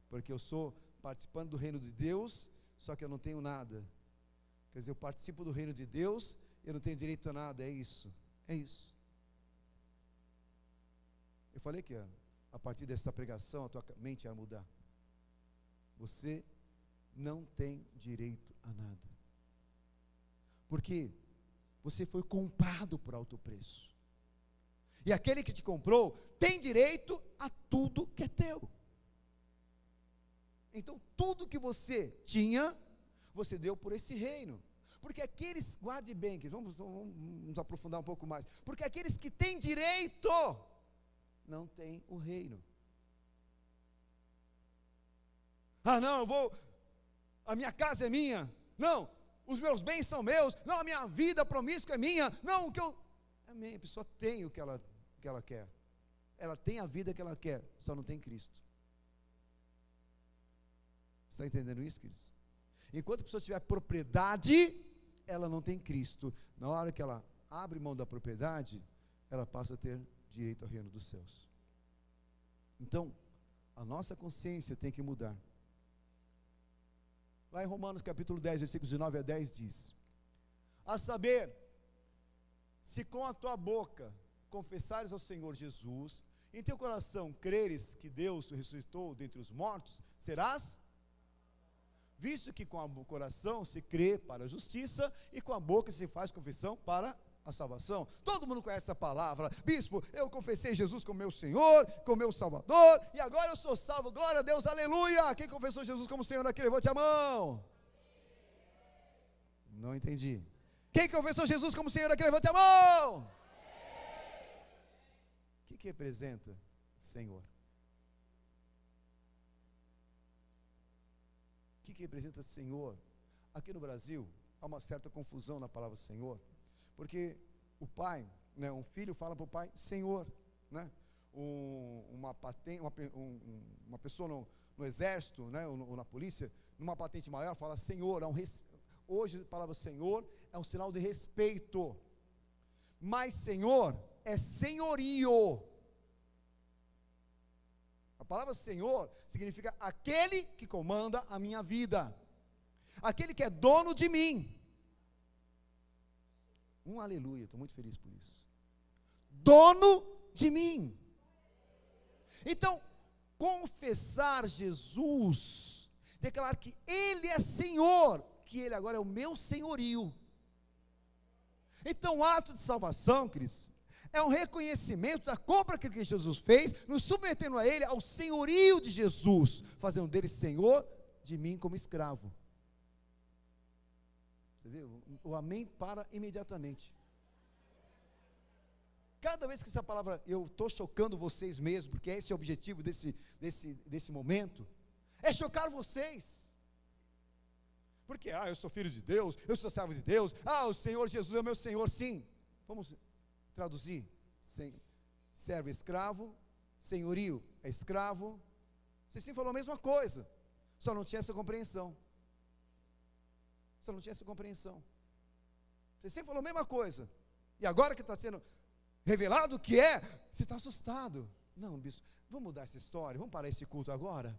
porque eu sou participando do reino de Deus, só que eu não tenho nada. Quer dizer, eu participo do reino de Deus, eu não tenho direito a nada. É isso. É isso. Eu falei que a partir dessa pregação a tua mente vai mudar. Você não tem direito a nada. Porque você foi comprado por alto preço. E aquele que te comprou tem direito a tudo que é teu. Então tudo que você tinha, você deu por esse reino. Porque aqueles, guarde bem, vamos nos aprofundar um pouco mais. Porque aqueles que têm direito, não têm o reino. Ah, não, a minha casa é minha. Não, os meus bens são meus. Não, a minha vida promíscua é minha. Não, o que eu... Amém, a pessoa tem o que ela quer. Ela tem a vida que ela quer, só não tem Cristo. Você está entendendo isso, queridos? Enquanto a pessoa tiver propriedade, ela não tem Cristo. Na hora que ela abre mão da propriedade, ela passa a ter direito ao reino dos céus. Então, a nossa consciência tem que mudar. Lá em Romanos capítulo 10, versículos de 9 a 10 diz: a saber, se com a tua boca confessares ao Senhor Jesus, em teu coração creres que Deus o ressuscitou dentre os mortos, serás visto que com o coração se crê para a justiça, e com a boca se faz confissão para a salvação. Todo mundo conhece essa palavra. Bispo, eu confessei Jesus como meu Senhor, como meu Salvador, e agora eu sou salvo, glória a Deus, aleluia. Quem confessou Jesus como Senhor aqui, levante a mão. Não entendi. Quem confessou Jesus como Senhor aqui, levante a mão. O que representa Senhor? O que representa Senhor? Aqui no Brasil, há uma certa confusão na palavra Senhor, porque o pai, né, um filho fala para o pai, Senhor, né? Uma pessoa no exército, né, ou na polícia, numa patente maior, fala Senhor. Hoje a palavra Senhor é um sinal de respeito, mas Senhor é senhorio. A palavra Senhor significa aquele que comanda a minha vida, aquele que é dono de mim. Aleluia, estou muito feliz por isso. Dono de mim. Então, confessar Jesus, declarar que Ele é Senhor, que Ele agora é o meu senhorio. Então, o ato de salvação, queridos, é um reconhecimento da compra que Jesus fez, nos submetendo a Ele, ao senhorio de Jesus, fazendo dele Senhor, de mim como escravo. Você vê? O amém para imediatamente. Cada vez que essa palavra, eu estou chocando vocês mesmo, porque esse é o objetivo desse momento, é chocar vocês. Porque, eu sou filho de Deus, eu sou servo de Deus, o Senhor Jesus é o meu Senhor, sim. Vamos traduzir, servo é escravo, senhorio é escravo. Você sim falou a mesma coisa, só não tinha essa compreensão. Você sempre falou a mesma coisa, e agora que está sendo revelado o que é, você está assustado. Não, bispo, vamos mudar essa história, vamos parar esse culto agora,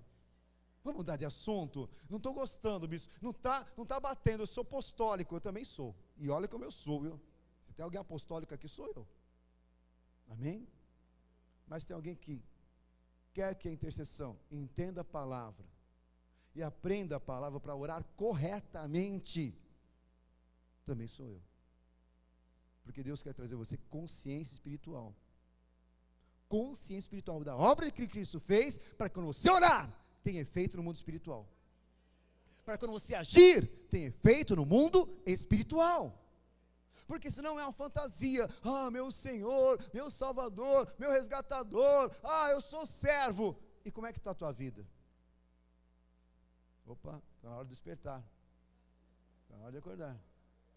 vamos mudar de assunto. Não estou gostando, bispo, não está batendo. Eu sou apostólico, eu também sou, e olha como eu sou, viu? Se tem alguém apostólico aqui, sou eu, amém? Mas tem alguém que quer que a intercessão entenda a palavra e aprenda a palavra para orar corretamente, também sou eu. Porque Deus quer trazer a você consciência espiritual da obra que Cristo fez, para que quando você orar, tenha efeito no mundo espiritual, para que quando você agir, tenha efeito no mundo espiritual. Porque senão é uma fantasia. Meu Senhor, meu Salvador, meu resgatador, eu sou servo. E como é que está a tua vida? Opa, está na hora de despertar, está na hora de acordar.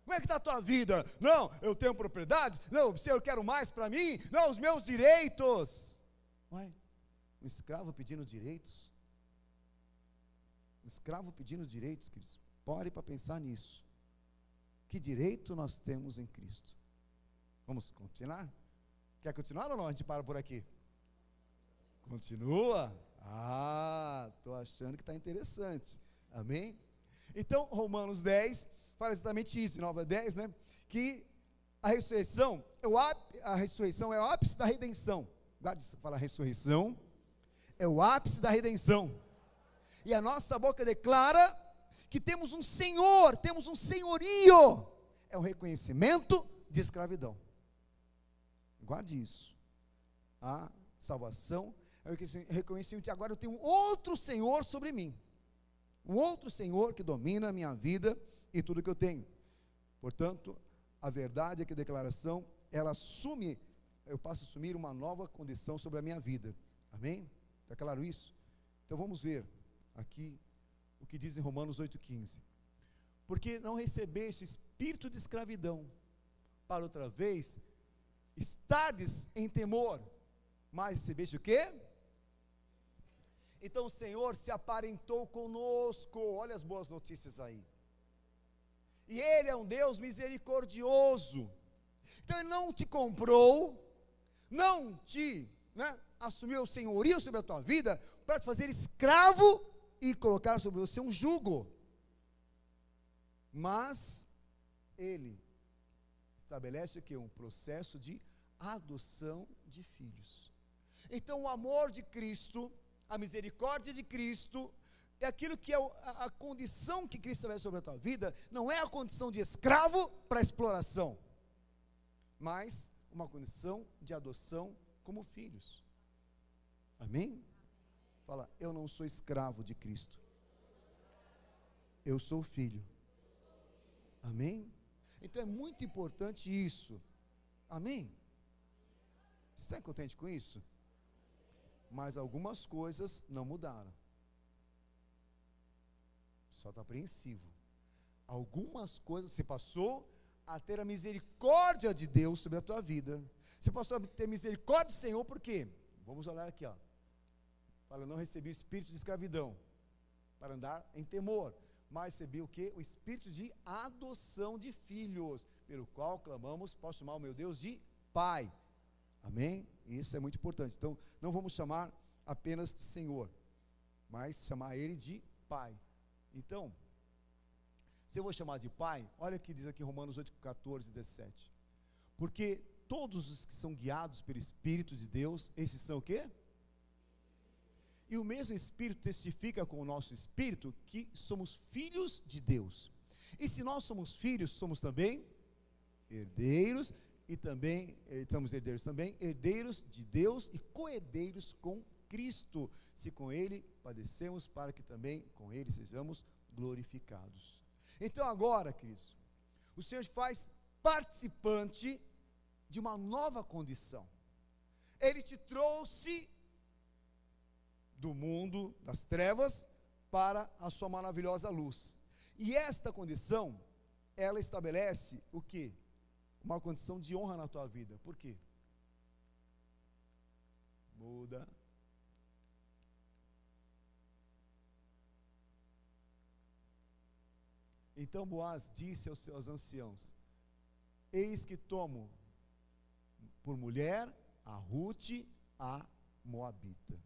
Como é que está a tua vida? Não, eu tenho propriedades. Não, Senhor, eu quero mais para mim. Não, os meus direitos. Um escravo pedindo direitos? Um escravo pedindo direitos, queridos? Pare para pensar nisso. Que direito nós temos em Cristo? Vamos continuar? Quer continuar ou não? A gente para por aqui. Continua? Estou achando que está interessante. Amém? Então, Romanos 10 fala exatamente isso, de 9 a 10, né? Que a ressurreição é o ápice da redenção. Guarde isso, fala ressurreição é o ápice da redenção. E a nossa boca declara que temos um Senhor, temos um senhorio. É um reconhecimento de escravidão. Guarde isso. A salvação é o reconhecimento de agora eu tenho um outro Senhor sobre mim. Um outro Senhor que domina a minha vida e tudo que eu tenho. Portanto, a verdade é que a declaração, ela assume, eu passo a assumir uma nova condição sobre a minha vida. Amém? Está claro isso? Então vamos ver aqui o que diz em Romanos 8,15. Porque não recebeste espírito de escravidão, para outra vez estardes em temor, mas recebeste o quê? Então o Senhor se aparentou conosco. Olha as boas notícias aí. E Ele é um Deus misericordioso. Então Ele não te comprou, não te assumiu o senhorio sobre a tua vida, para te fazer escravo e colocar sobre você um jugo. Mas Ele estabelece o quê? Um processo de adoção de filhos. Então o amor de Cristo, a misericórdia de Cristo, é aquilo que é a condição que Cristo estabelece sobre a tua vida, não é a condição de escravo para exploração, mas uma condição de adoção como filhos. Amém? Fala, eu não sou escravo de Cristo, eu sou filho. Amém? Então é muito importante isso. Amém? Você está contente com isso? Mas algumas coisas não mudaram. Só está apreensivo. Algumas coisas, você passou a ter a misericórdia de Deus sobre a tua vida. Você passou a ter misericórdia do Senhor, por quê? Vamos olhar aqui, ó. Fala, eu não recebi o espírito de escravidão, para andar em temor, mas recebi o quê? O espírito de adoção de filhos, pelo qual clamamos, posso chamar o meu Deus de Pai. Amém? Isso é muito importante. Então, não vamos chamar apenas de Senhor, mas chamar Ele de Pai. Então, se eu vou chamar de Pai, olha o que diz aqui em Romanos 8, 14 e 17. Porque todos os que são guiados pelo Espírito de Deus, esses são o quê? E o mesmo Espírito testifica com o nosso Espírito que somos filhos de Deus. E se nós somos filhos, somos também herdeiros, e também, somos herdeiros também, herdeiros de Deus e co-herdeiros com Cristo, se com Ele padecemos, para que também com Ele sejamos glorificados. Então agora, queridos, o Senhor te faz participante de uma nova condição. Ele te trouxe do mundo das trevas para a sua maravilhosa luz. E esta condição, ela estabelece o quê? Uma condição de honra na tua vida. Por quê? Muda. Então Boaz disse aos seus anciãos: eis que tomo por mulher a Rute, a Moabita.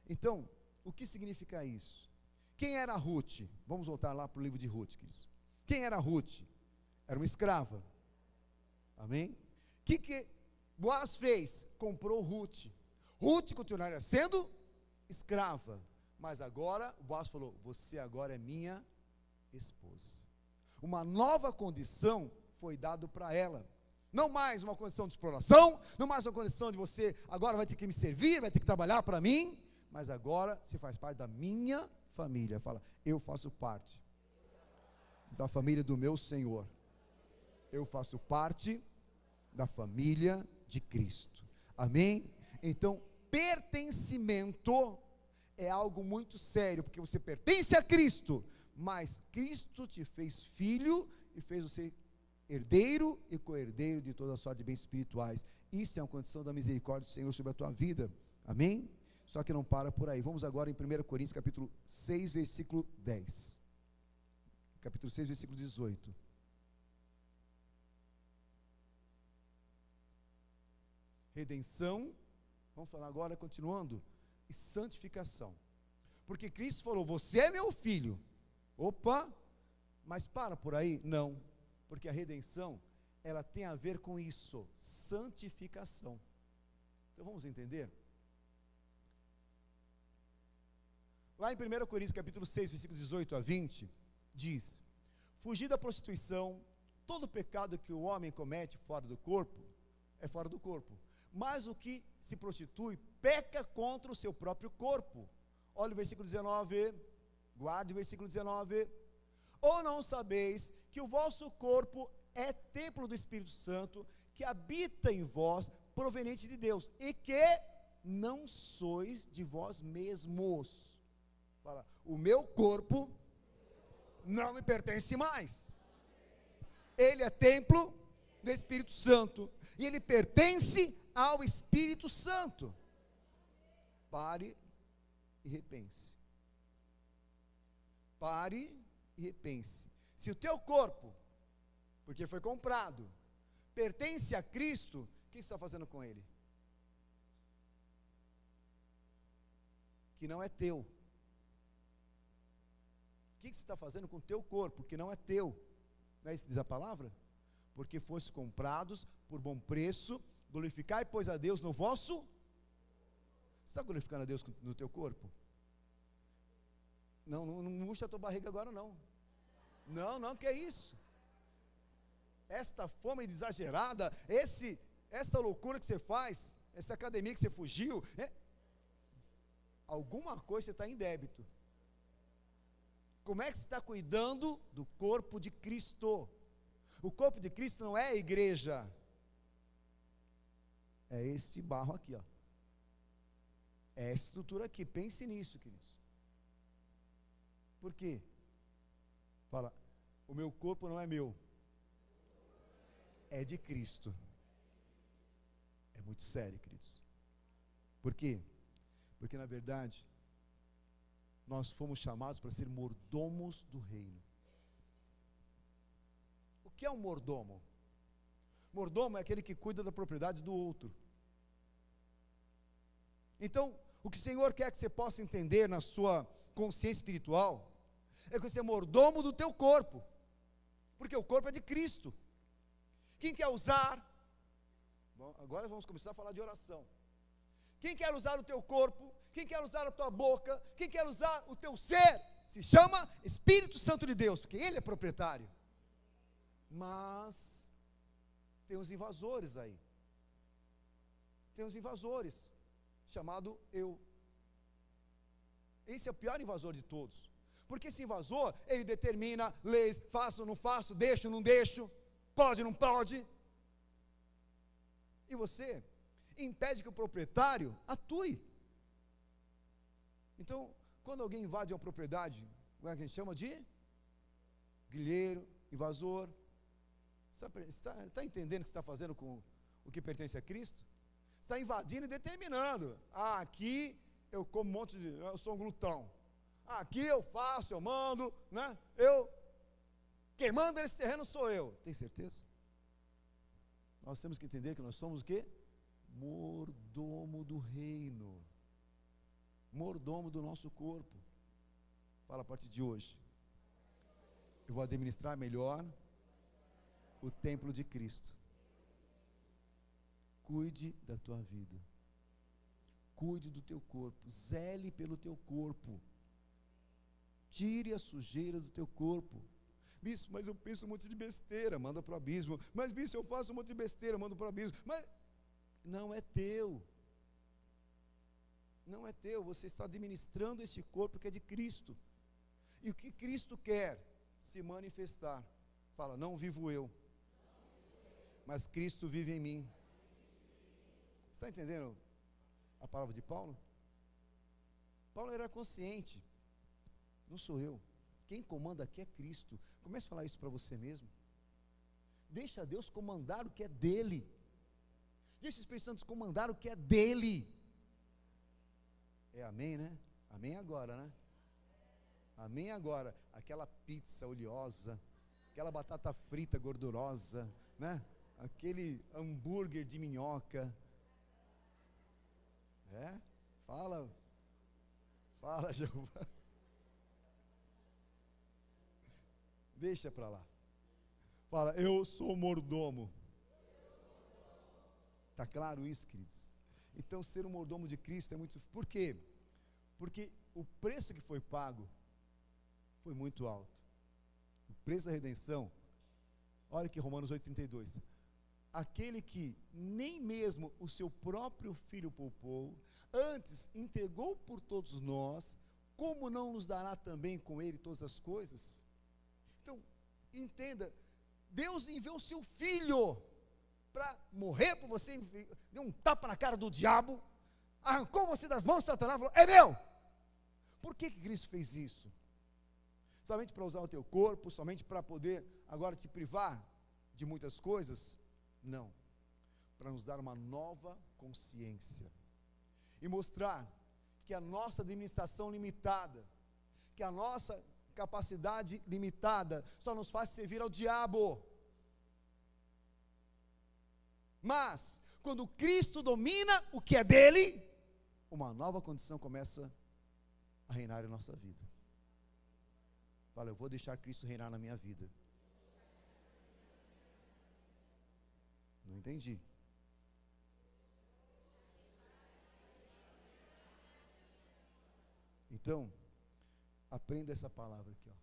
Então, o que significa isso? Quem era Rute? Vamos voltar lá para o livro de Rute, queridos. Quem era Rute? Era uma escrava. Amém? O que Boaz fez? Comprou Rute. Rute continuaria sendo escrava, mas agora, Boaz falou, você agora é minha esposa. Uma nova condição foi dada para ela. Não mais uma condição de exploração, não mais uma condição de você agora vai ter que me servir, vai ter que trabalhar para mim, mas agora você faz parte da minha família. Fala, eu faço parte da família do meu Senhor. Eu faço parte da família de Cristo. Amém? Então, pertencimento é algo muito sério, porque você pertence a Cristo, mas Cristo te fez filho e fez você herdeiro e co-herdeiro de toda a sorte de bens espirituais. Isso é uma condição da misericórdia do Senhor sobre a tua vida. Amém? Só que não para por aí. Vamos agora em 1 Coríntios capítulo 6, versículo 10. Capítulo 6, versículo 18. Redenção, vamos falar agora, continuando, e santificação. Porque Cristo falou, você é meu filho. Opa, mas para por aí? Não, porque a redenção, ela tem a ver com isso, santificação. Então vamos entender? Lá em 1 Coríntios capítulo 6, versículo 18 a 20, diz, fugir da prostituição, todo pecado que o homem comete fora do corpo, é fora do corpo, mas o que se prostitui, peca contra o seu próprio corpo. Olha o versículo 19, guarde o versículo 19, ou não sabeis que o vosso corpo é templo do Espírito Santo, que habita em vós, proveniente de Deus, e que não sois de vós mesmos. Fala, o meu corpo não me pertence mais. Ele é templo do Espírito Santo, e ele pertence ao Espírito Santo. Pare e repense. Pare e repense. Se o teu corpo, porque foi comprado, pertence a Cristo, o que você está fazendo com ele? Que não é teu. O que você está fazendo com o teu corpo, que não é teu? Não é isso que diz a palavra? Porque foste comprados por bom preço, glorificai, pois, a Deus no vosso. Você está glorificando a Deus no teu corpo? Não murcha a tua barriga agora não. Não, que é isso? Esta fome exagerada, essa loucura que você faz, essa academia que você fugiu, alguma coisa você está em débito. Como é que você está cuidando do corpo de Cristo? O corpo de Cristo não é a igreja, é este barro aqui, ó. É a estrutura aqui, pense nisso, queridos. Por quê? Fala, o meu corpo não é meu, é de Cristo. É muito sério, queridos. Por quê? Porque na verdade, nós fomos chamados para ser mordomos do reino. O que é um mordomo? Mordomo é aquele que cuida da propriedade do outro. Então, o que o Senhor quer que você possa entender na sua consciência espiritual, é que você é mordomo do teu corpo, porque o corpo é de Cristo. Quem quer usar, bom, agora vamos começar a falar de oração. Quem quer usar o teu corpo, quem quer usar a tua boca, quem quer usar o teu ser, se chama Espírito Santo de Deus, porque Ele é proprietário. Mas tem os invasores aí, tem os invasores, chamado eu. Esse é o pior invasor de todos, porque esse invasor, ele determina leis, faço ou não faço, deixo ou não deixo, pode ou não pode, e você impede que o proprietário atue. Então, quando alguém invade uma propriedade, como é que a gente chama de? Grilheiro, invasor. Está entendendo o que você está fazendo com o que pertence a Cristo? Está invadindo e determinando. Aqui eu como um monte de... eu sou um glutão. Aqui eu faço, eu mando, né? Quem manda nesse terreno sou eu. Tem certeza? Nós temos que entender que nós somos o quê? Mordomo do reino. Mordomo do nosso corpo. Fala a partir de hoje. Eu vou administrar melhor o templo de Cristo. Cuide da tua vida. Cuide do teu corpo. Zele pelo teu corpo. Tire a sujeira do teu corpo. Bispo, mas eu penso um monte de besteira, manda para o abismo. Mas bispo, eu faço um monte de besteira, mando para o abismo. Mas não é teu. Não é teu. Você está administrando esse corpo que é de Cristo. E o que Cristo quer? Se manifestar. Fala, não vivo eu, mas Cristo vive em mim. Está entendendo a palavra de Paulo? Paulo era consciente. Não sou eu. Quem comanda aqui é Cristo. Comece a falar isso para você mesmo. Deixa Deus comandar o que é dele. Deixa o Espírito Santo comandar o que é dele. É amém, né? Amém agora, né? Amém agora. Aquela pizza oleosa, aquela batata frita gordurosa, né? Aquele hambúrguer de minhoca. Fala, Jeová. Deixa para lá. Fala, eu sou mordomo. Está claro isso, queridos? Então, ser um mordomo de Cristo é muito... Por quê? Porque o preço que foi pago foi muito alto. O preço da redenção, olha aqui Romanos 8,32. Aquele que nem mesmo o seu próprio Filho poupou, antes entregou por todos nós, como não nos dará também com Ele todas as coisas? Então, entenda, Deus enviou o seu Filho para morrer por você, deu um tapa na cara do diabo, arrancou você das mãos de Satanás e falou, é meu. Por que Cristo fez isso? Somente para usar o teu corpo, somente para poder agora te privar de muitas coisas? Não, para nos dar uma nova consciência e mostrar que a nossa administração limitada, que a nossa capacidade limitada só nos faz servir ao diabo. Mas quando Cristo domina o que é dele, uma nova condição começa a reinar em nossa vida. Fala, eu vou deixar Cristo reinar na minha vida. Não entendi. Então, Aprenda essa palavra aqui, ó.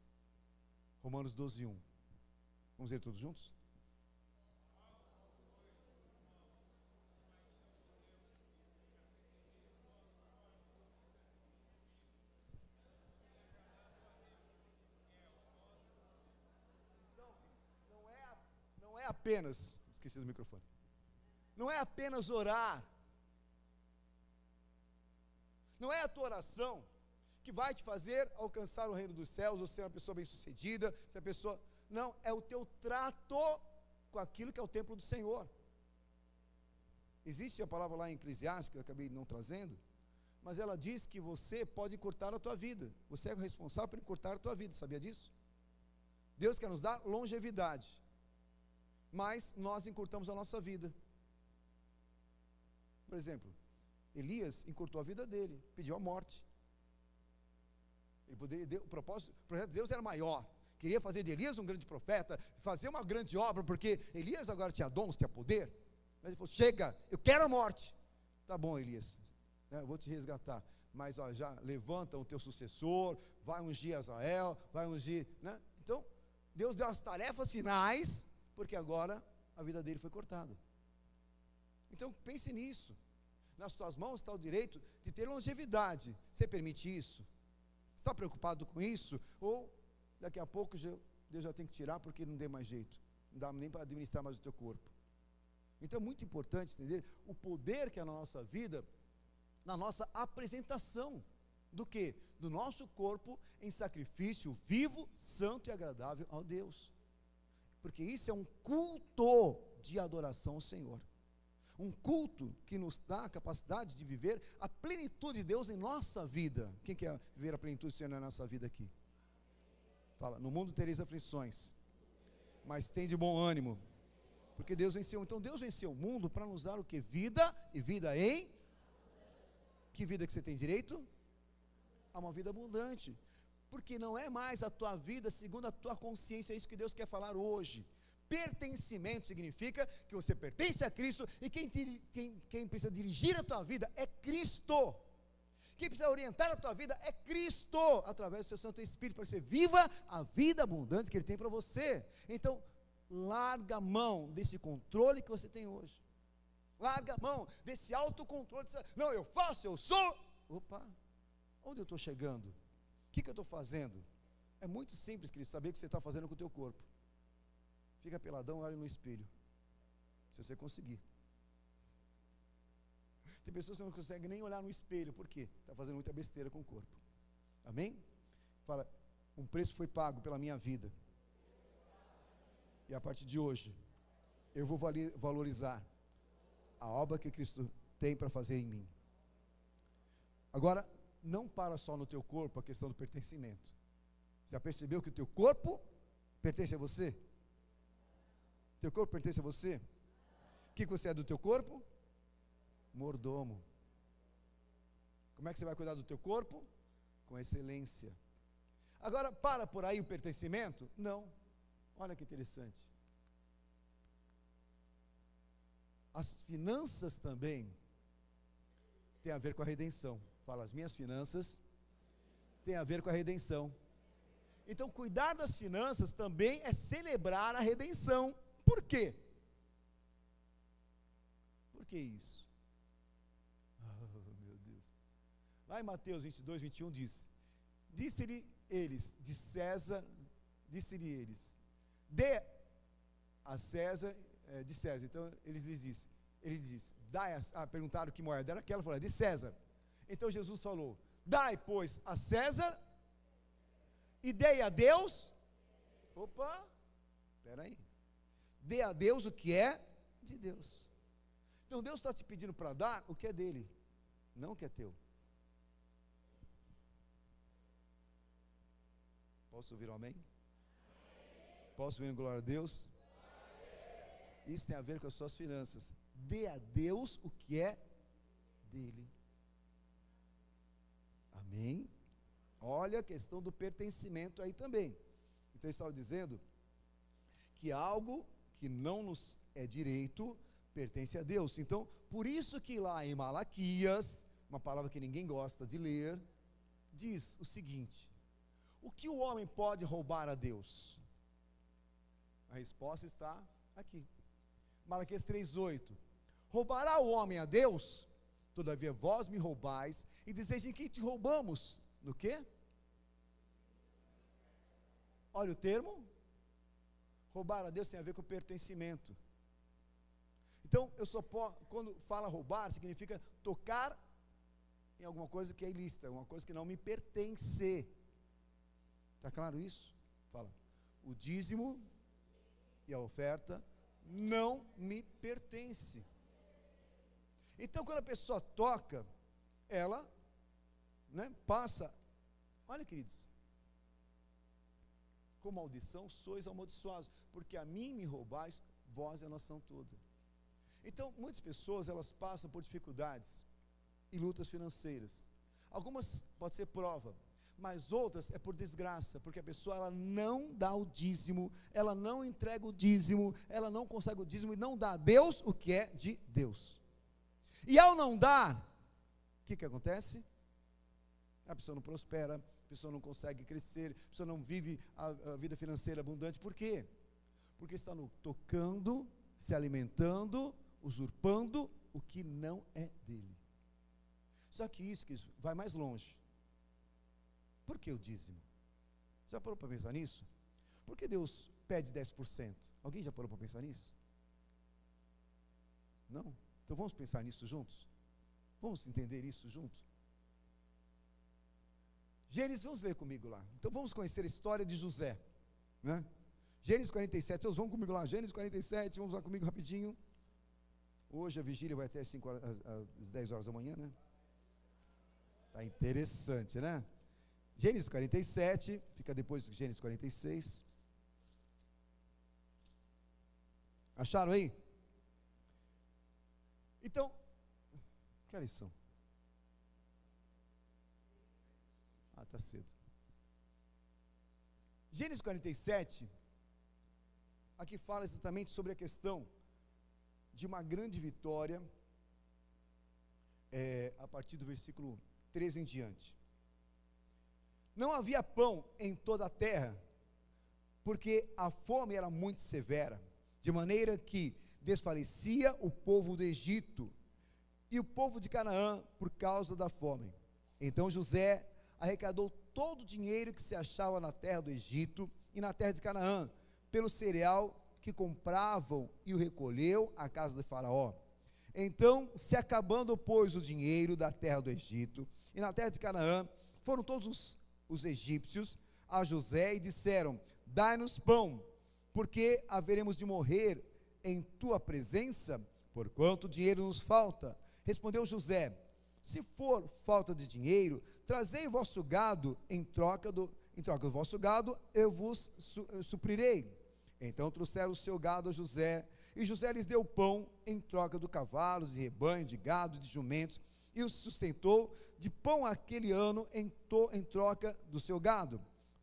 Romanos 12, 1. Vamos ler todos juntos? Não é apenas, esqueci do microfone. Não é apenas orar. Não é a tua oração que vai te fazer alcançar o reino dos céus, ou ser uma pessoa bem-sucedida, ser a pessoa... Não, é o teu trato com aquilo que é o templo do Senhor. Existe a palavra lá em Eclesiastes, que eu acabei não trazendo, mas ela diz que você pode encurtar a tua vida. Você é o responsável por encurtar a tua vida, sabia disso? Deus quer nos dar longevidade, mas nós encurtamos a nossa vida. Por exemplo, Elias encurtou a vida dele, pediu a morte. O projeto de Deus era maior. Queria fazer de Elias um grande profeta, fazer uma grande obra, porque Elias agora tinha dons, tinha poder. Mas ele falou: chega, eu quero a morte. Tá bom, Elias, eu vou te resgatar. Mas já levanta o teu sucessor, vai ungir Azael, vai ungir, né? Então, Deus deu as tarefas finais, porque agora a vida dele foi cortada. Então pense nisso. Nas tuas mãos está o direito de ter longevidade. Você permite isso? Está preocupado com isso? Ou daqui a pouco Deus já tem que tirar porque não dê mais jeito, não dá nem para administrar mais o teu corpo. Então é muito importante entender o poder que é na nossa vida, na nossa apresentação do quê? Do nosso corpo em sacrifício vivo, santo e agradável ao Deus. Porque isso é um culto de adoração ao Senhor. Um culto que nos dá a capacidade de viver a plenitude de Deus em nossa vida. Quem quer viver a plenitude do Senhor na nossa vida aqui? Fala: no mundo tereis aflições, mas tem de bom ânimo, porque Deus venceu. Então Deus venceu o mundo para nos dar o que? Vida, e vida em... Que vida que você tem direito? A uma vida abundante. Porque não é mais a tua vida segundo a tua consciência. É isso que Deus quer falar hoje. Pertencimento significa que você pertence a Cristo, e quem precisa dirigir a tua vida é Cristo. Quem precisa orientar a tua vida é Cristo, através do seu Santo Espírito, para que você viva a vida abundante que Ele tem para você. Então, larga a mão desse controle que você tem hoje. Larga a mão desse autocontrole. Não, eu faço, eu sou. Opa, onde eu estou chegando? O que eu estou fazendo? É muito simples, querido, saber o que você está fazendo com o teu corpo. Fica peladão, olha no espelho, se você conseguir. Tem pessoas que não conseguem nem olhar no espelho, por quê? Está fazendo muita besteira com o corpo. Amém? Fala: um preço foi pago pela minha vida, e a partir de hoje eu vou valorizar a obra que Cristo tem para fazer em mim. Agora, não para só no teu corpo a questão do pertencimento. Já percebeu que o teu corpo pertence a você? Teu corpo pertence a você? O que você é do teu corpo? Mordomo. Como é que você vai cuidar do teu corpo? Com excelência. Agora, para por aí o pertencimento? Não. Olha que interessante. As finanças também têm a ver com a redenção. Fala: as minhas finanças têm a ver com a redenção. Então, cuidar das finanças também é celebrar a redenção. Por quê? Por que isso? Oh, meu Deus. Lá em Mateus 22, 21 diz: disse-lhe eles, de César, disse-lhe eles, dê a César, de César. Então ele disse, perguntaram que moeda era aquela, falou: de César. Então Jesus falou: dai, pois, a César, e dei a Deus. Opa, espera aí. Dê a Deus o que é de Deus. Então Deus está te pedindo para dar o que é dele, não o que é teu. Posso ouvir um amém? Posso ouvir um glória a Deus? Isso tem a ver com as suas finanças. Dê a Deus o que é dele. Amém? Olha a questão do pertencimento aí também. Então ele estava dizendo que algo que não nos é direito pertence a Deus. Então, por isso que lá em Malaquias, uma palavra que ninguém gosta de ler, diz o seguinte: o que o homem pode roubar a Deus? A resposta está aqui. Malaquias 3:8. Roubará o homem a Deus? Todavia vós me roubais, e dizeis: em que te roubamos? No quê? Olha o termo. Roubar a Deus tem a ver com pertencimento. Então, quando fala roubar, significa tocar em alguma coisa que é ilícita, alguma coisa que não me pertence. Está claro isso? Fala. O dízimo e a oferta não me pertence. Então, quando a pessoa toca, ela, passa. Olha, queridos, com maldição sois amaldiçoados, porque a mim me roubais, vós é a nação toda. Então, muitas pessoas, elas passam por dificuldades e lutas financeiras. Algumas pode ser prova, mas outras é por desgraça, porque a pessoa, ela não dá o dízimo, ela não entrega o dízimo, ela não consegue o dízimo e não dá a Deus o que é de Deus. E ao não dar, o que acontece? A pessoa não prospera, a pessoa não consegue crescer, a pessoa não vive a vida financeira abundante. Por quê? Porque está tocando, se alimentando, usurpando o que não é dele. Só que isso vai mais longe. Por que o dízimo? Já parou para pensar nisso? Por que Deus pede 10%? Alguém já parou para pensar nisso? Não? Então vamos pensar nisso juntos? Vamos entender isso juntos? Gênesis, vamos ler comigo lá. Então vamos conhecer a história de José, né? Gênesis 47, vamos comigo lá, Gênesis 47, vamos lá comigo rapidinho. Hoje a vigília vai até às 10 horas da manhã, né? Tá interessante, né? Gênesis 47, fica depois de Gênesis 46. Acharam aí? Então, que horas são? Está cedo. Gênesis 47, aqui fala exatamente sobre a questão de uma grande vitória, a partir do versículo 13 em diante. Não havia pão em toda a terra, porque a fome era muito severa, de maneira que desfalecia o povo do Egito e o povo de Canaã por causa da fome. Então José arrecadou todo o dinheiro que se achava na terra do Egito e na terra de Canaã, pelo cereal que compravam, e o recolheu à casa de Faraó. Então, se acabando, pois, o dinheiro da terra do Egito e na terra de Canaã, foram todos os egípcios a José e disseram: dai-nos pão, porque haveremos de morrer em tua presença, porquanto dinheiro nos falta. Respondeu José: se for falta de dinheiro, trazei o vosso gado, em troca do vosso gado, eu vos suprirei. Então trouxeram o seu gado a José, e José lhes deu pão em troca de cavalos, de rebanho, de gado, de jumentos, e os sustentou de pão aquele ano em troca do seu gado.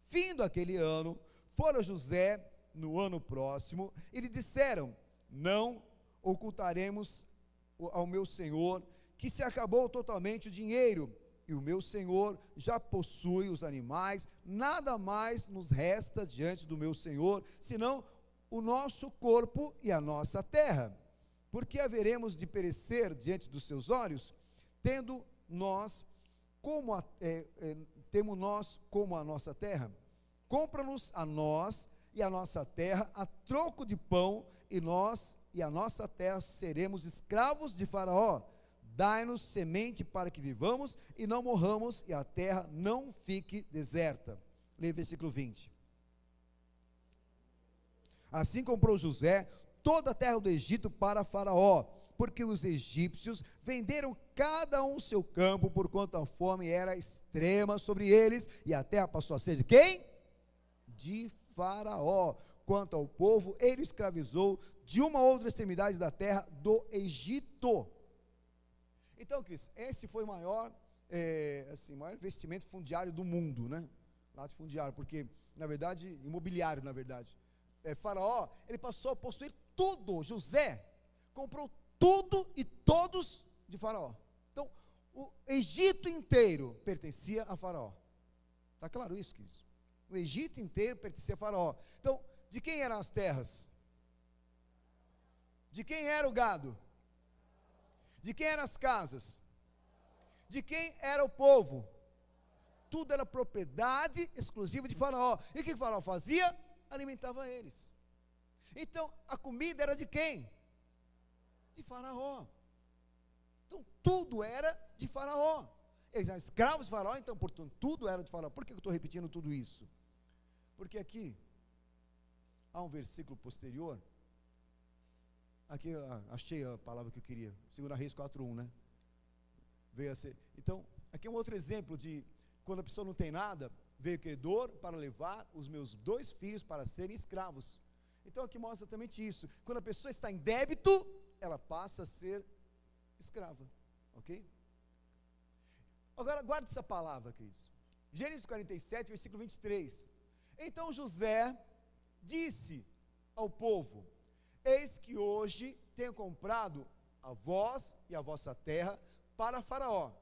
Findo aquele ano, fora José no ano próximo, e lhe disseram: não ocultaremos ao meu senhor que se acabou totalmente o dinheiro, e o meu senhor já possui os animais, nada mais nos resta diante do meu senhor, senão o nosso corpo e a nossa terra. Porque haveremos de perecer diante dos seus olhos, temos nós como a nossa terra? Compra-nos a nós e a nossa terra a troco de pão, e nós e a nossa terra seremos escravos de Faraó. Dai-nos semente para que vivamos e não morramos, e a terra não fique deserta. Leia o versículo 20. Assim comprou José toda a terra do Egito para Faraó, porque os egípcios venderam cada um seu campo, porquanto a fome era extrema sobre eles, e a terra passou a ser de quem? De Faraó. Quanto ao povo, ele escravizou de uma outra extremidade da terra do Egito. Então, Cris, esse foi o maior investimento fundiário do mundo, né? Latifundiário, porque, na verdade, imobiliário, na verdade. Faraó, ele passou a possuir tudo. José comprou tudo e todos de Faraó. Então, o Egito inteiro pertencia a Faraó. Está claro isso, Cris? O Egito inteiro pertencia a Faraó. Então, de quem eram as terras? De quem era o gado? De quem eram as casas? De quem era o povo? Tudo era propriedade exclusiva de Faraó. E o que o Faraó fazia? Alimentava eles. Então, a comida era de quem? De Faraó. Então, tudo era de Faraó. Eles eram escravos de Faraó, então, portanto, tudo era de Faraó. Por que eu estou repetindo tudo isso? Porque aqui, há um versículo posterior. Aqui, achei a palavra que eu queria. 2 Reis 4:1, né? Veio a ser. Então, aqui é um outro exemplo de quando a pessoa não tem nada, veio credor para levar os meus 2 filhos para serem escravos. Então aqui mostra exatamente isso. Quando a pessoa está em débito, ela passa a ser escrava. Ok? Agora guarde essa palavra, queridos. Gênesis 47, versículo 23. Então José disse ao povo: eis que hoje tenho comprado a vós e a vossa terra para Faraó.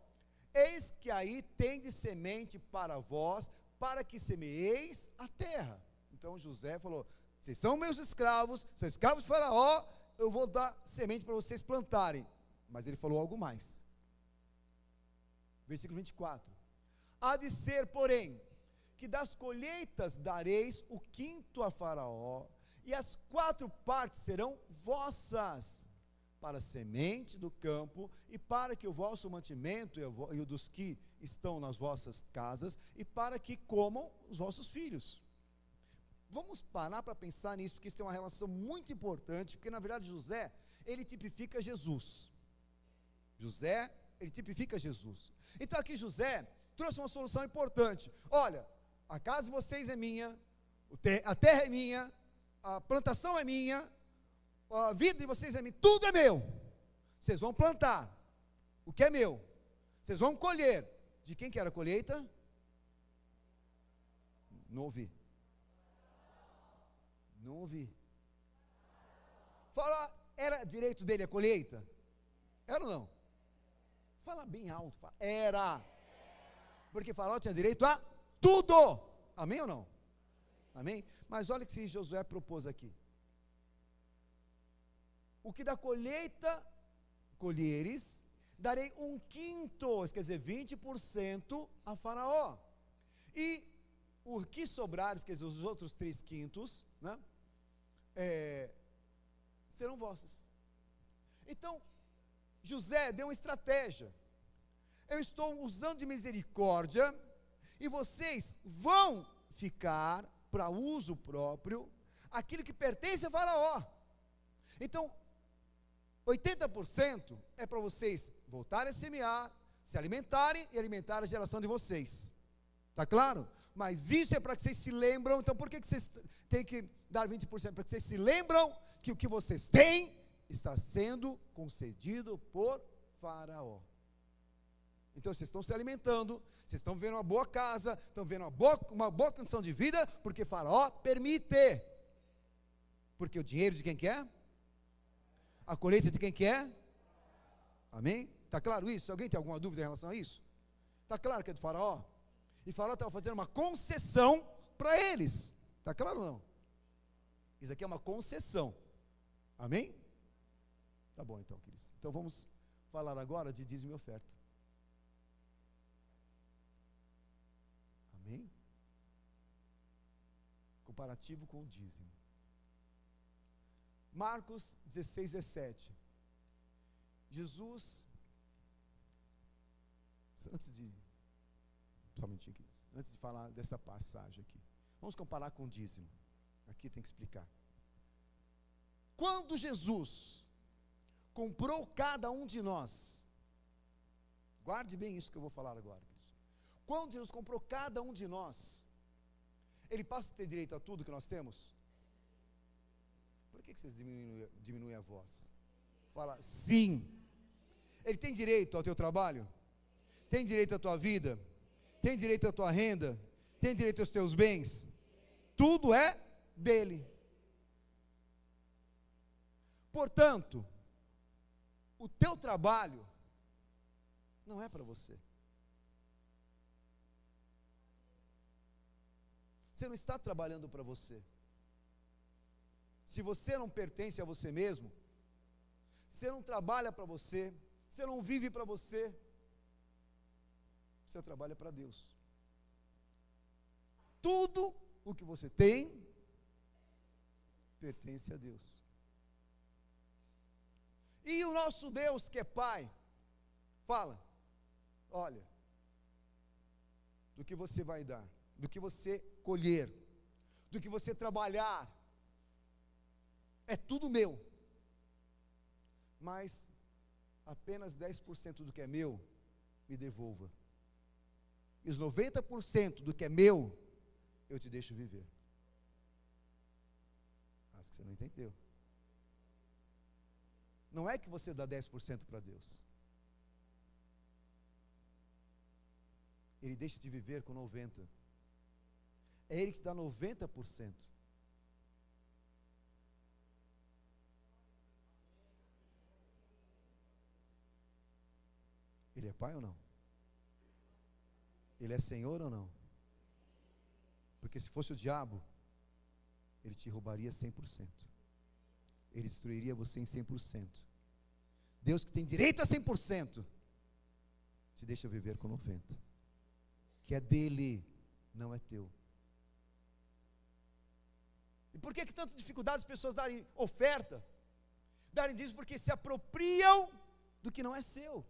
Eis que aí tendes semente para vós, para que semeeis a terra. Então José falou: vocês são meus escravos, são escravos de Faraó, eu vou dar semente para vocês plantarem. Mas ele falou algo mais. Versículo 24. Há de ser, porém, que das colheitas dareis o 5º a Faraó, e as 4 partes serão vossas, para a semente do campo, e para que o vosso mantimento e o dos que estão nas vossas casas, e para que comam os vossos filhos. Vamos parar para pensar nisso, porque isso tem uma relação muito importante, porque na verdade José, ele tipifica Jesus. José, ele tipifica Jesus. Então aqui José trouxe uma solução importante. Olha, a casa de vocês é minha, a terra é minha, a plantação é minha, a vida de vocês é minha, tudo é meu. Vocês vão plantar o que é meu, vocês vão colher. De quem que era a colheita? Não ouvi. Não ouvi. Fala, era direito dele a colheita? Era ou não? Fala bem alto. Fala, era. Porque Faraó tinha direito a tudo. Amém ou não? Amém? Mas olha o que Josué propôs aqui. O que da colheita colheres, darei 1/5, quer dizer, 20% a Faraó. E o que sobrares, quer dizer, os outros 3/5, né, serão vossas. Então, José deu uma estratégia. Eu estou usando de misericórdia, e vocês vão ficar para uso próprio aquilo que pertence a Faraó. Então, 80% é para vocês voltarem a semear, se alimentarem e alimentar a geração de vocês. Está claro? Mas isso é para que vocês se lembram. Então por que vocês têm que dar 20%? Para que vocês se lembram que o que vocês têm está sendo concedido por Faraó. Então vocês estão se alimentando, vocês estão vivendo uma boa casa, estão vivendo uma boa condição de vida, porque Faraó permite. Porque o dinheiro de quem que é? A colheita de quem que é? Amém? Está claro isso? Alguém tem alguma dúvida em relação a isso? Está claro que é do Faraó? E Faraó estava fazendo uma concessão para eles. Está claro ou não? Isso aqui é uma concessão. Amém? Tá bom então, queridos. Então vamos falar agora de dízimo e oferta. Amém? Comparativo com o dízimo. Marcos 16, 17. Jesus, antes de falar dessa passagem aqui, vamos comparar com o dízimo. Aqui tem que explicar. Quando Jesus comprou cada um de nós, guarde bem isso que eu vou falar agora. Quando Jesus comprou cada um de nós, Ele passa a ter direito a tudo que nós temos? Por que vocês diminuem a voz? Fala, sim. Ele tem direito ao teu trabalho? Tem direito à tua vida? Tem direito à tua renda? Tem direito aos teus bens? Tudo é dele. Portanto, o teu trabalho não é para você. Você não está trabalhando para você. Se você não pertence a você mesmo, você não trabalha para você, você não vive para você, você trabalha para Deus. Tudo o que você tem pertence a Deus. E o nosso Deus que é Pai, fala, olha, do que você vai dar, do que você colher, do que você trabalhar, é tudo meu, mas apenas 10% do que é meu, me devolva, e os 90% do que é meu, eu te deixo viver. Acho que você não entendeu. Não é que você dá 10% para Deus, Ele deixa de viver com 90%, é Ele que te dá 90%. Ele é pai ou não? Ele é Senhor ou não? Porque se fosse o diabo, ele te roubaria 100%. Ele destruiria você em 100%. Deus que tem direito a 100%, te deixa viver com 90%. Que é dele, não é teu. E por que tanta dificuldade as pessoas darem oferta? Darem dízimo porque se apropriam do que não é seu.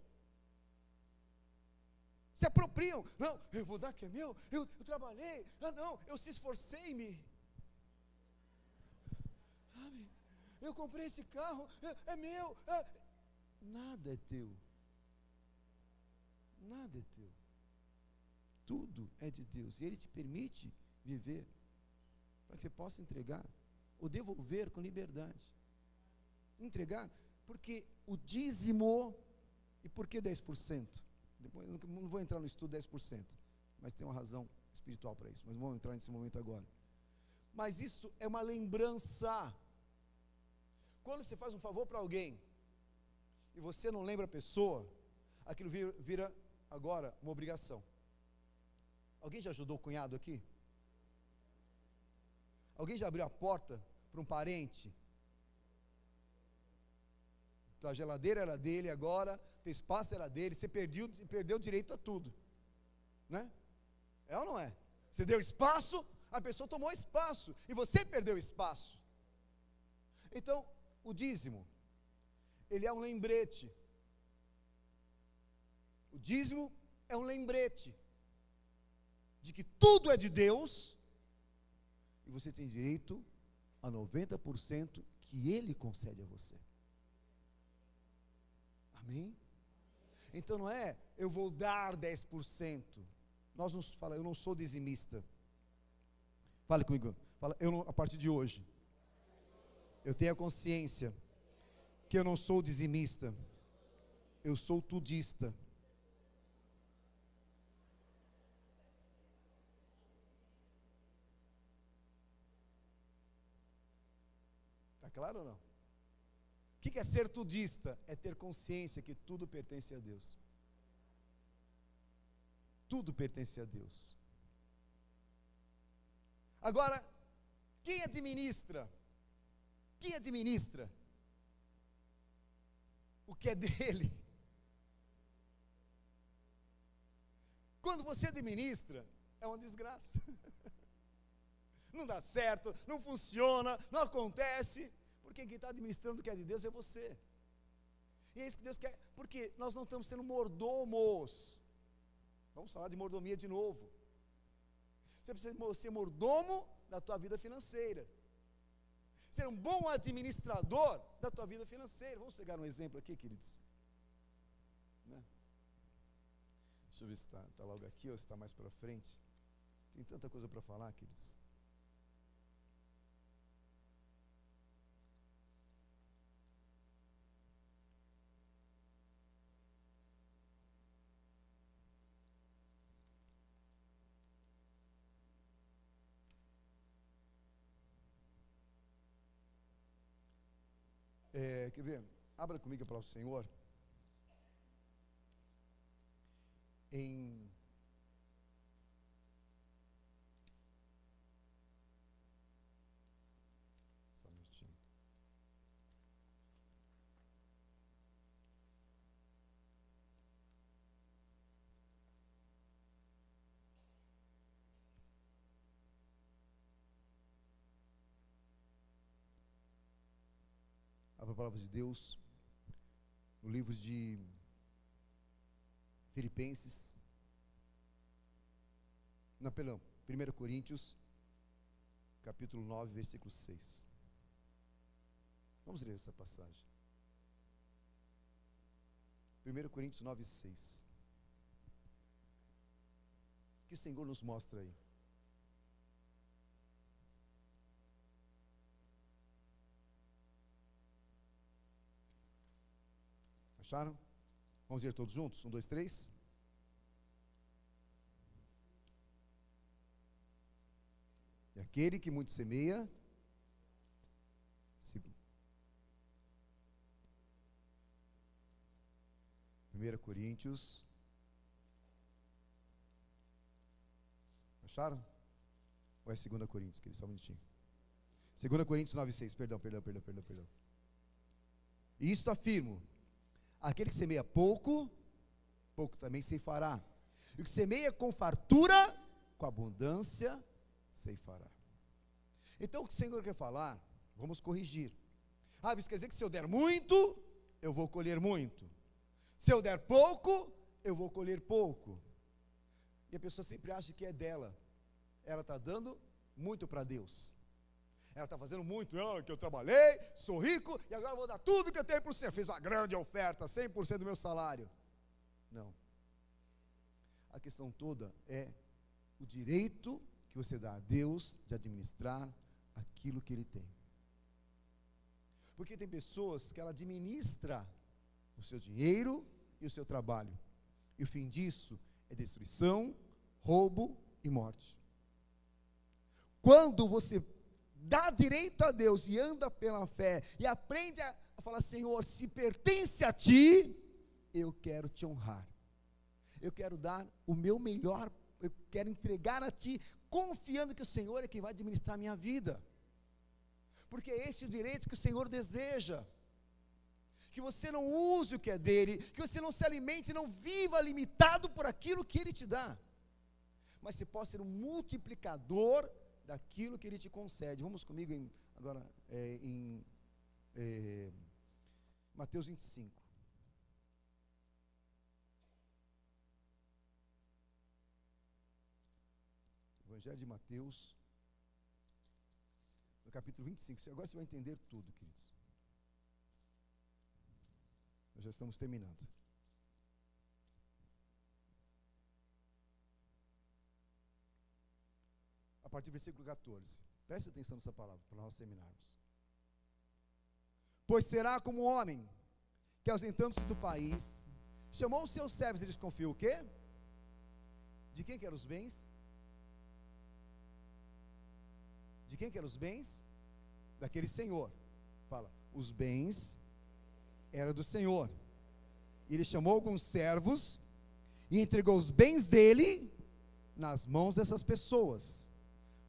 Se apropriam. Não, eu vou dar que é meu, eu trabalhei, não, eu se esforcei-me. Sabe? Eu comprei esse carro, é meu. Nada é teu. Nada é teu. Tudo é de Deus. E Ele te permite viver para que você possa entregar ou devolver com liberdade. Entregar, porque o dízimo, e por que 10%? Depois, eu não vou entrar no estudo 10%, mas tem uma razão espiritual para isso, mas não vamos entrar nesse momento agora. Mas isso é uma lembrança. Quando você faz um favor para alguém, e você não lembra a pessoa, aquilo vira agora uma obrigação. Alguém já ajudou o cunhado aqui? Alguém já abriu a porta para um parente? Tua geladeira era dele agora, teu espaço era dele, você perdeu direito a tudo, né? É ou não é? Você deu espaço, a pessoa tomou espaço, e você perdeu espaço. Então, o dízimo, ele é um lembrete. O dízimo é um lembrete de que tudo é de Deus, e você tem direito a 90% que Ele concede a você. Amém? Então não é, eu vou dar 10%. Eu não sou dizimista. Fale comigo. Fala, a partir de hoje, eu tenho a consciência que eu não sou dizimista. Eu sou tudista. Está claro ou não? O que é ser tudista? É ter consciência que tudo pertence a Deus. Tudo pertence a Deus. Agora, quem administra? Quem administra o que é dele? Quando você administra, é uma desgraça. Não dá certo, não funciona, não acontece. Porque quem está administrando o que é de Deus é você. E é isso que Deus quer, porque nós não estamos sendo mordomos. Vamos falar de mordomia de novo. Você precisa ser mordomo da tua vida financeira. Ser um bom administrador da tua vida financeira. Vamos pegar um exemplo aqui, queridos. Né? Deixa eu ver se está logo aqui ou se está mais para frente. Tem tanta coisa para falar, queridos. Quer ver? Abra comigo para o Senhor. Em a palavra de Deus no livro de Filipenses, não, perdão, 1 Coríntios, capítulo 9, versículo 6. Vamos ler essa passagem. 1 Coríntios 9, 6. O que o Senhor nos mostra aí? Acharam? Vamos ler todos juntos? 1, 2, 3. E aquele que muito semeia, 1 Coríntios. Acharam? Ou é 2 Coríntios? Só um minutinho. 2 Coríntios 9,6. Perdão. E isto afirmo: aquele que semeia pouco, pouco também ceifará. E o que semeia com fartura, com abundância ceifará. Então o que o Senhor quer falar, vamos corrigir. Isso quer dizer que se eu der muito, eu vou colher muito. Se eu der pouco, eu vou colher pouco. E a pessoa sempre acha que é dela. Ela está dando muito para Deus. Ela está fazendo muito, que eu trabalhei, sou rico, e agora vou dar tudo que eu tenho para o Senhor. Fiz uma grande oferta, 100% do meu salário. Não. A questão toda é o direito que você dá a Deus de administrar aquilo que Ele tem. Porque tem pessoas que ela administra o seu dinheiro e o seu trabalho. E o fim disso é destruição, roubo e morte. Quando você dá direito a Deus e anda pela fé e aprende a falar: Senhor, se pertence a Ti, eu quero Te honrar. Eu quero dar o meu melhor, eu quero entregar a Ti, confiando que o Senhor é quem vai administrar a minha vida. Porque é esse o direito que o Senhor deseja. Que você não use o que é dele, que você não se alimente, não viva limitado por aquilo que ele te dá. Mas você possa ser um multiplicador daquilo que ele te concede. Vamos comigo agora em Mateus 25. Evangelho de Mateus, no capítulo 25. Agora você vai entender tudo, queridos. Nós já estamos terminando. A partir do versículo 14. Preste atenção nessa palavra, para nós terminarmos. Pois será como um homem que, ausentando-se do país, chamou os seus servos e lhes confiou o quê? De quem que eram os bens? De quem que eram os bens? Daquele senhor. Fala, os bens eram do Senhor. E ele chamou alguns servos e entregou os bens dele nas mãos dessas pessoas.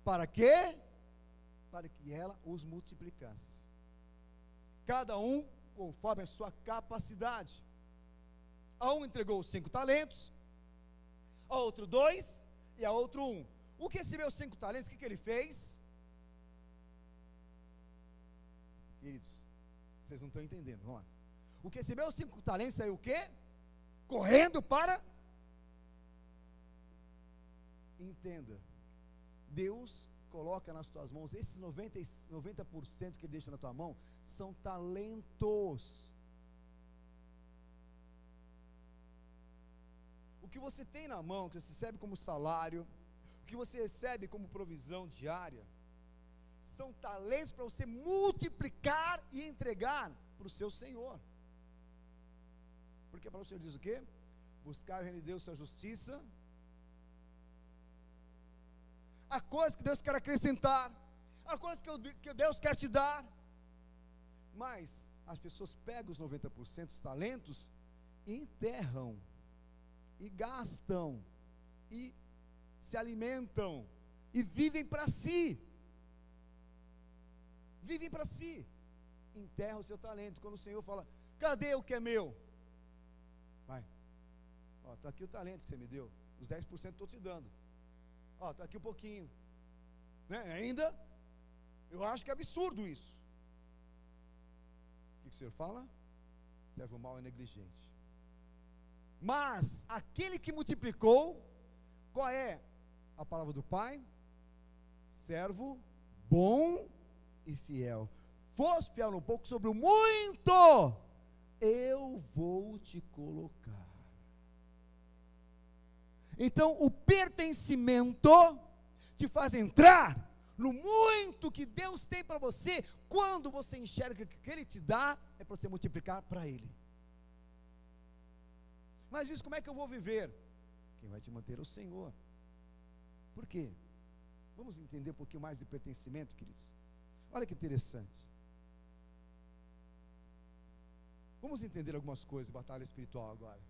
Para quê? Para que ela os multiplicasse. Cada um conforme a sua capacidade. A um entregou 5 talentos, a outro 2 e a outro 1. O que recebeu 5 talentos, o que ele fez? Queridos, vocês não estão entendendo, vamos lá. O que recebeu 5 talentos saiu o quê? Correndo para... Entenda, Deus coloca nas tuas mãos, esses 90% que ele deixa na tua mão, são talentos. O que você tem na mão, que você recebe como salário, o que você recebe como provisão diária, são talentos para você multiplicar e entregar para o seu Senhor. Porque para o Senhor diz o quê? Buscar o reino de Deus, sua justiça. A coisa que Deus quer acrescentar, a coisa que Deus quer te dar. Mas as pessoas pegam os 90% dos talentos e enterram, e gastam, e se alimentam, e vivem para si. Vivem para si. Enterram o seu talento. Quando o Senhor fala, cadê o que é meu? Vai, está aqui o talento que você me deu, os 10% estou te dando, está aqui um pouquinho, né? Ainda, eu acho que é absurdo isso. O que o Senhor fala? Servo mau e negligente. Mas aquele que multiplicou, qual é a palavra do Pai? Servo bom e fiel. Foste fiel no pouco, sobre o muito eu vou te colocar. Então o pertencimento te faz entrar no muito que Deus tem para você, quando você enxerga que o que Ele te dá é para você multiplicar para Ele. Mas isso, como é que eu vou viver? Quem vai te manter é o Senhor. Por quê? Vamos entender um pouquinho mais de pertencimento, queridos. Olha que interessante. Vamos entender algumas coisas de batalha espiritual agora.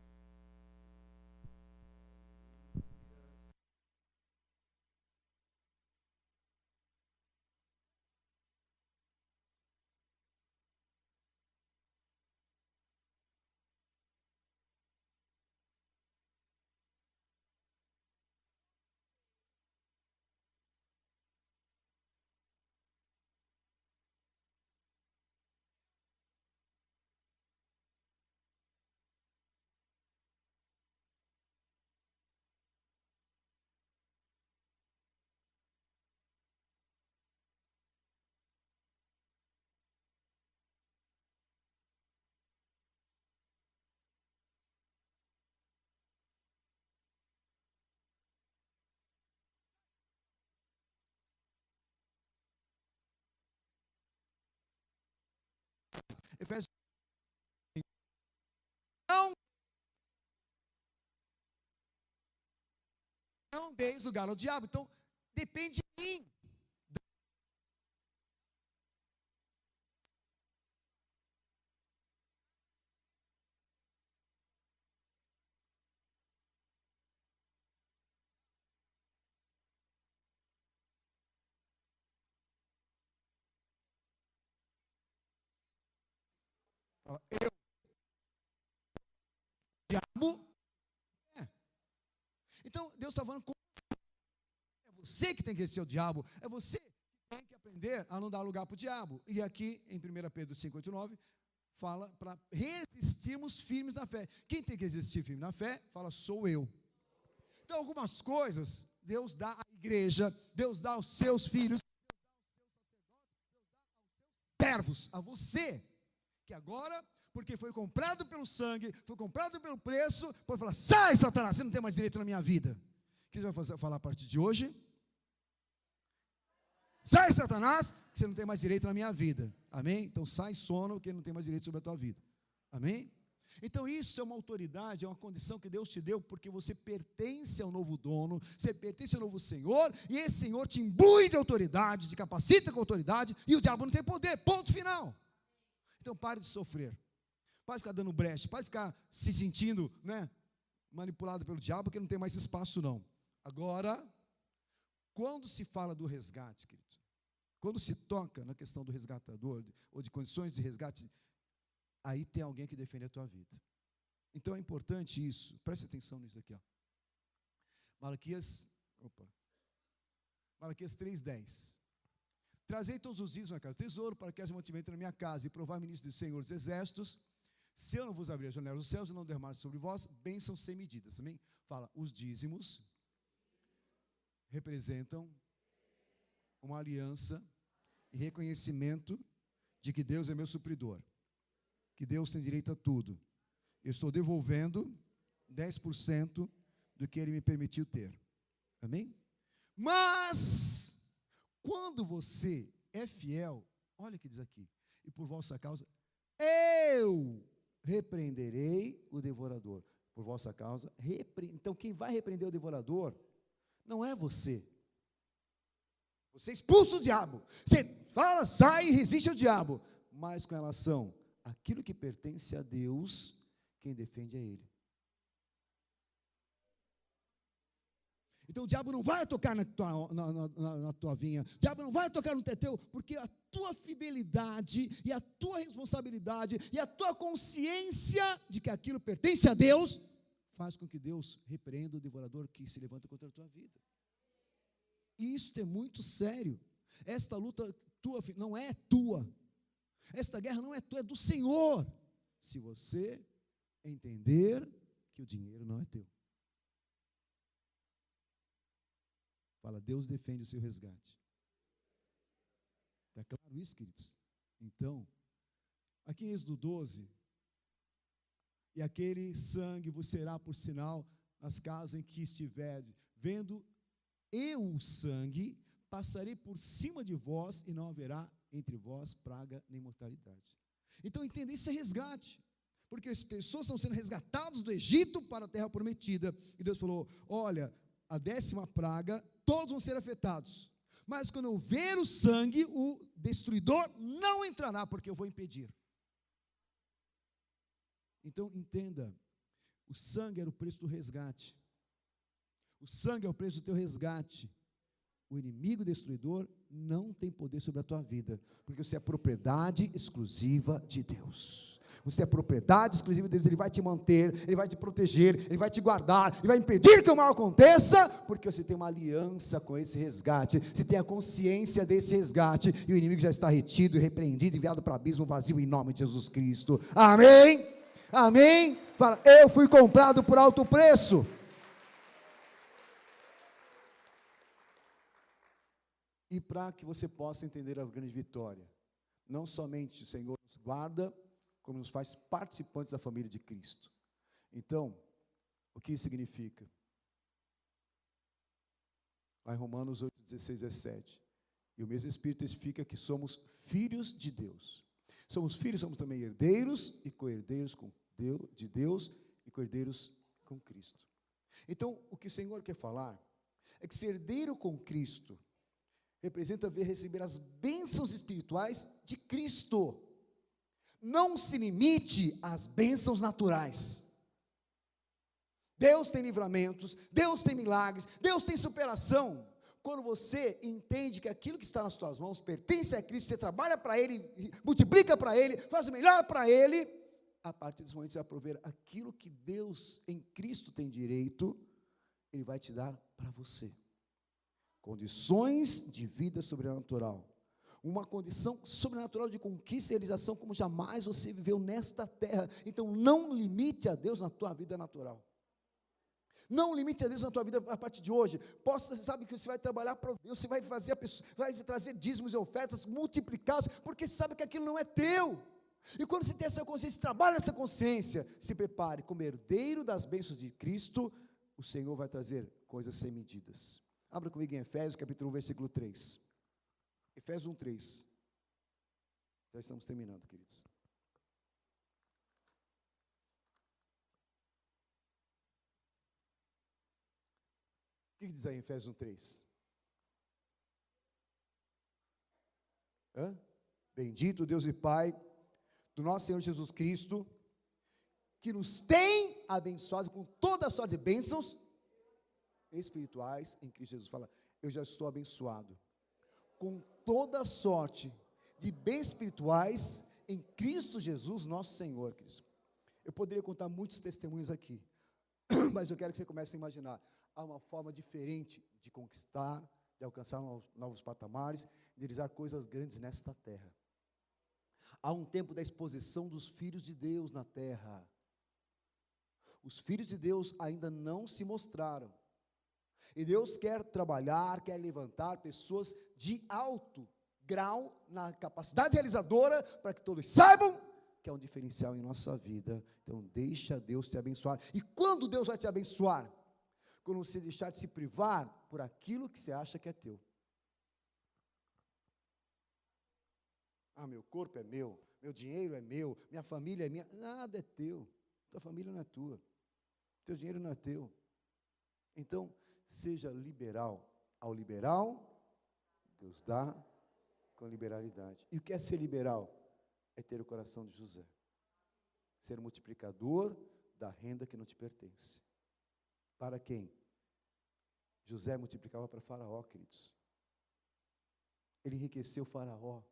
Efésios, não deis lugar ao diabo. Então, depende de mim. Eu, diabo, é. Então, Deus está falando com você que tem que ser o diabo, é você que tem que aprender a não dar lugar para o diabo. E aqui, em 1 Pedro 5,8,9, fala para resistirmos firmes na fé. Quem tem que resistir firme na fé, fala, sou eu. Então, algumas coisas, Deus dá à igreja, Deus dá aos seus filhos, servos, a você, que agora, porque foi comprado pelo sangue, foi comprado pelo preço, pode falar, sai Satanás, você não tem mais direito na minha vida. O que você vai falar a partir de hoje? Sai Satanás, que você não tem mais direito na minha vida. Amém? Então sai sono, que ele não tem mais direito sobre a tua vida. Amém? Então isso é uma autoridade, é uma condição que Deus te deu, porque você pertence ao novo dono, você pertence ao novo Senhor, e esse Senhor te imbui de autoridade, te capacita com autoridade, e o diabo não tem poder, ponto final. Então pare de sofrer, pare de ficar dando brecha, pare de ficar se sentindo, né, manipulado pelo diabo, porque não tem mais espaço não. Agora, quando se fala do resgate, querido, quando se toca na questão do resgatador, ou de condições de resgate, aí tem alguém que defende a tua vida. Então é importante isso, preste atenção nisso aqui, ó. Malaquias 3,10. Trazei todos os dias na casa do tesouro, para que haja mantimento na minha casa, e provar-me nisso do Senhor dos Exércitos, se eu não vos abrir a janela dos céus, e não derramar sobre vós bênçãos sem medidas. Amém? Fala, os dízimos representam uma aliança e reconhecimento de que Deus é meu supridor, que Deus tem direito a tudo. Eu estou devolvendo 10% do que Ele me permitiu ter. Amém? Mas, quando você é fiel, olha o que diz aqui, e por vossa causa, eu repreenderei o devorador. Por vossa causa, então quem vai repreender o devorador não é você. Você expulsa o diabo. Você fala, sai e resiste ao diabo. Mas com relação àquilo que pertence a Deus, quem defende é Ele. Então o diabo não vai tocar na tua vinha, o diabo não vai tocar no teu, porque a tua fidelidade e a tua responsabilidade e a tua consciência de que aquilo pertence a Deus, faz com que Deus repreenda o devorador que se levanta contra a tua vida. E isso é muito sério. Esta luta tua não é tua. Esta guerra não é tua, é do Senhor. Se você entender que o dinheiro não é teu. Fala, Deus defende o seu resgate. Está claro isso, queridos? Então, aqui em Êxodo 12, e aquele sangue vos será por sinal nas casas em que estiverdes, vendo eu o sangue, passarei por cima de vós, e não haverá entre vós praga nem mortalidade. Então, entenda, isso é resgate, porque as pessoas estão sendo resgatadas do Egito para a terra prometida, e Deus falou, olha, a 10ª praga, todos vão ser afetados, mas quando eu ver o sangue, o destruidor não entrará, porque eu vou impedir. Então, entenda, o sangue era o preço do resgate, o sangue é o preço do teu resgate. O inimigo destruidor não tem poder sobre a tua vida, porque você é propriedade exclusiva de Deus. Você é propriedade exclusiva de Deus. Ele vai te manter, Ele vai te proteger, Ele vai te guardar, Ele vai impedir que o mal aconteça, porque você tem uma aliança com esse resgate, você tem a consciência desse resgate, e o inimigo já está retido, repreendido, enviado para o abismo vazio, em nome de Jesus Cristo. Amém? Amém? Fala, eu fui comprado por alto preço. E para que você possa entender a grande vitória, não somente o Senhor nos guarda, como nos faz participantes da família de Cristo. Então, o que isso significa? Lá em Romanos 8, 16, 17, e o mesmo Espírito testifica que somos filhos de Deus. Somos filhos, somos também herdeiros e co-herdeiros de Deus e co-herdeiros com Cristo. Então, o que o Senhor quer falar é que ser herdeiro com Cristo representa receber as bênçãos espirituais de Cristo. Não se limite às bênçãos naturais. Deus tem livramentos, Deus tem milagres, Deus tem superação. Quando você entende que aquilo que está nas tuas mãos pertence a Cristo, você trabalha para Ele, multiplica para Ele, faz o melhor para Ele, a partir desse momento você vai prover aquilo que Deus em Cristo tem direito, Ele vai te dar para você. Condições de vida sobrenatural, uma condição sobrenatural de conquista e realização como jamais você viveu nesta terra. Então não limite a Deus na tua vida natural, não limite a Deus na tua vida a partir de hoje. Você sabe que você vai trabalhar para Deus, você vai fazer a pessoa, vai trazer dízimos e ofertas multiplicados, porque você sabe que aquilo não é teu. E quando você tem essa consciência, trabalha nessa consciência, se prepare como herdeiro das bênçãos de Cristo, o Senhor vai trazer coisas sem medidas. Abra comigo em Efésios, capítulo 1, versículo 3. Efésios 1, 3. Já estamos terminando, queridos. O que diz aí em Efésios 1, 3? Bendito Deus e Pai do nosso Senhor Jesus Cristo, que nos tem abençoado com toda a sorte de bênçãos espirituais em Cristo Jesus. Fala, eu já estou abençoado com toda a sorte de bens espirituais em Cristo Jesus, nosso Senhor, Cristo. Eu poderia contar muitos testemunhos aqui, mas eu quero que você comece a imaginar, há uma forma diferente de conquistar, de alcançar novos patamares, de realizar coisas grandes nesta terra. Há um tempo da exposição dos filhos de Deus na terra. Os filhos de Deus ainda não se mostraram. E Deus quer trabalhar, quer levantar pessoas de alto grau na capacidade realizadora, para que todos saibam que é um diferencial em nossa vida. Então deixa Deus te abençoar. E quando Deus vai te abençoar? Quando você deixar de se privar por aquilo que você acha que é teu. Ah, meu corpo é meu dinheiro é meu, minha família é minha. Nada é teu, tua família não é tua, teu dinheiro não é teu. Então, seja liberal. Ao liberal, Deus dá com liberalidade. E o que é ser liberal? É ter o coração de José, ser multiplicador da renda que não te pertence. Para quem? José multiplicava para Faraó, queridos. Ele enriqueceu Faraó,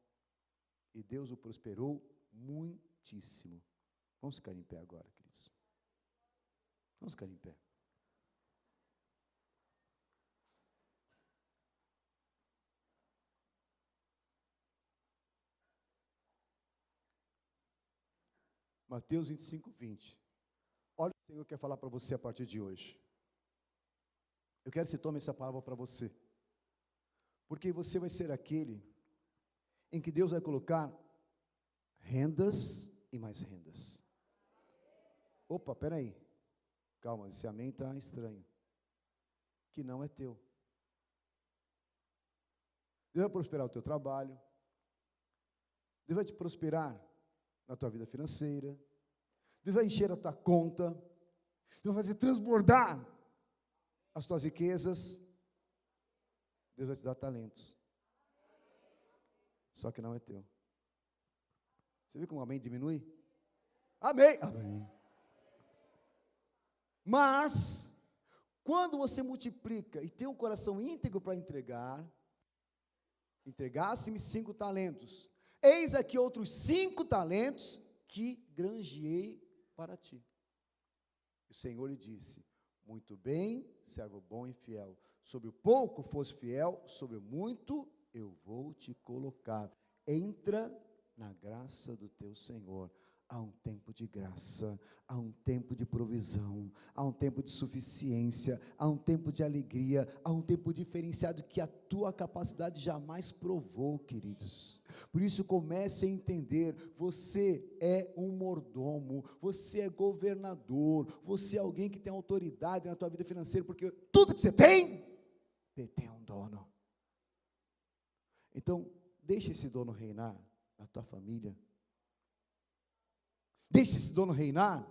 e Deus o prosperou muitíssimo. Vamos ficar em pé agora, queridos. Vamos ficar em pé. Mateus 25, 20. Olha o que o Senhor quer falar para você a partir de hoje. Eu quero que você tome essa palavra para você. Porque você vai ser aquele em que Deus vai colocar rendas e mais rendas. Opa, peraí. Calma, esse amém está estranho. Que não é teu. Deus vai prosperar o teu trabalho. Deus vai te prosperar na tua vida financeira. Deus vai encher a tua conta. Deus vai fazer transbordar as tuas riquezas. Deus vai te dar talentos. Só que não é teu. Você viu como o amém diminui? Amém. Amém. Mas, quando você multiplica e tem um coração íntegro para entregar, entregaste-me 5 talentos. Eis aqui outros 5 talentos que granjeei para ti. O Senhor lhe disse: muito bem, servo bom e fiel. Sobre o pouco fosse fiel, sobre o muito eu vou te colocar. Entra na graça do teu Senhor. Há um tempo de graça, há um tempo de provisão, há um tempo de suficiência, há um tempo de alegria, há um tempo diferenciado que a tua capacidade jamais provou, queridos. Por isso comece a entender, você é um mordomo, você é governador, você é alguém que tem autoridade na tua vida financeira, porque tudo que você tem um dono. Então, deixa esse dono reinar na tua família. Deixe esse dono reinar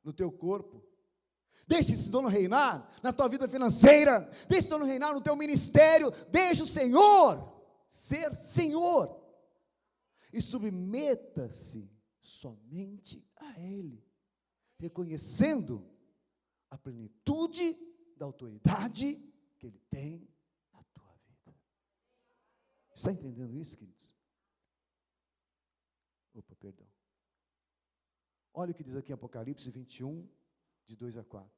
no teu corpo. Deixe esse dono reinar na tua vida financeira. Deixe esse dono reinar no teu ministério. Deixe o Senhor ser Senhor. E submeta-se somente a Ele, reconhecendo a plenitude da autoridade que Ele tem na tua vida. Está entendendo isso, queridos? Opa, perdão. Olha o que diz aqui em Apocalipse 21, de 2 a 4.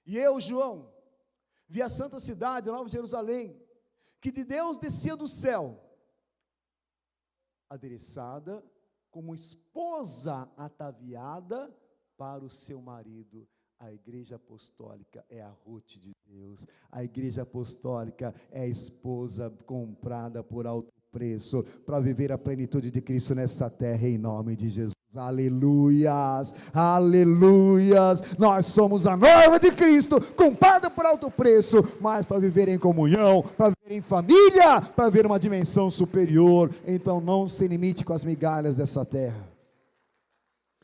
E eu, João, vi a santa cidade, a Nova Jerusalém, que de Deus descia do céu, adereçada como esposa ataviada para o seu marido. A igreja apostólica é a Ruth de Deus. A igreja apostólica é a esposa comprada por alto preço, para viver a plenitude de Cristo nessa terra, em nome de Jesus. Aleluias, aleluias. Nós somos a noiva de Cristo, comprada por alto preço, mas para viver em comunhão, para viver em família, para viver uma dimensão superior. Então não se limite com as migalhas dessa terra.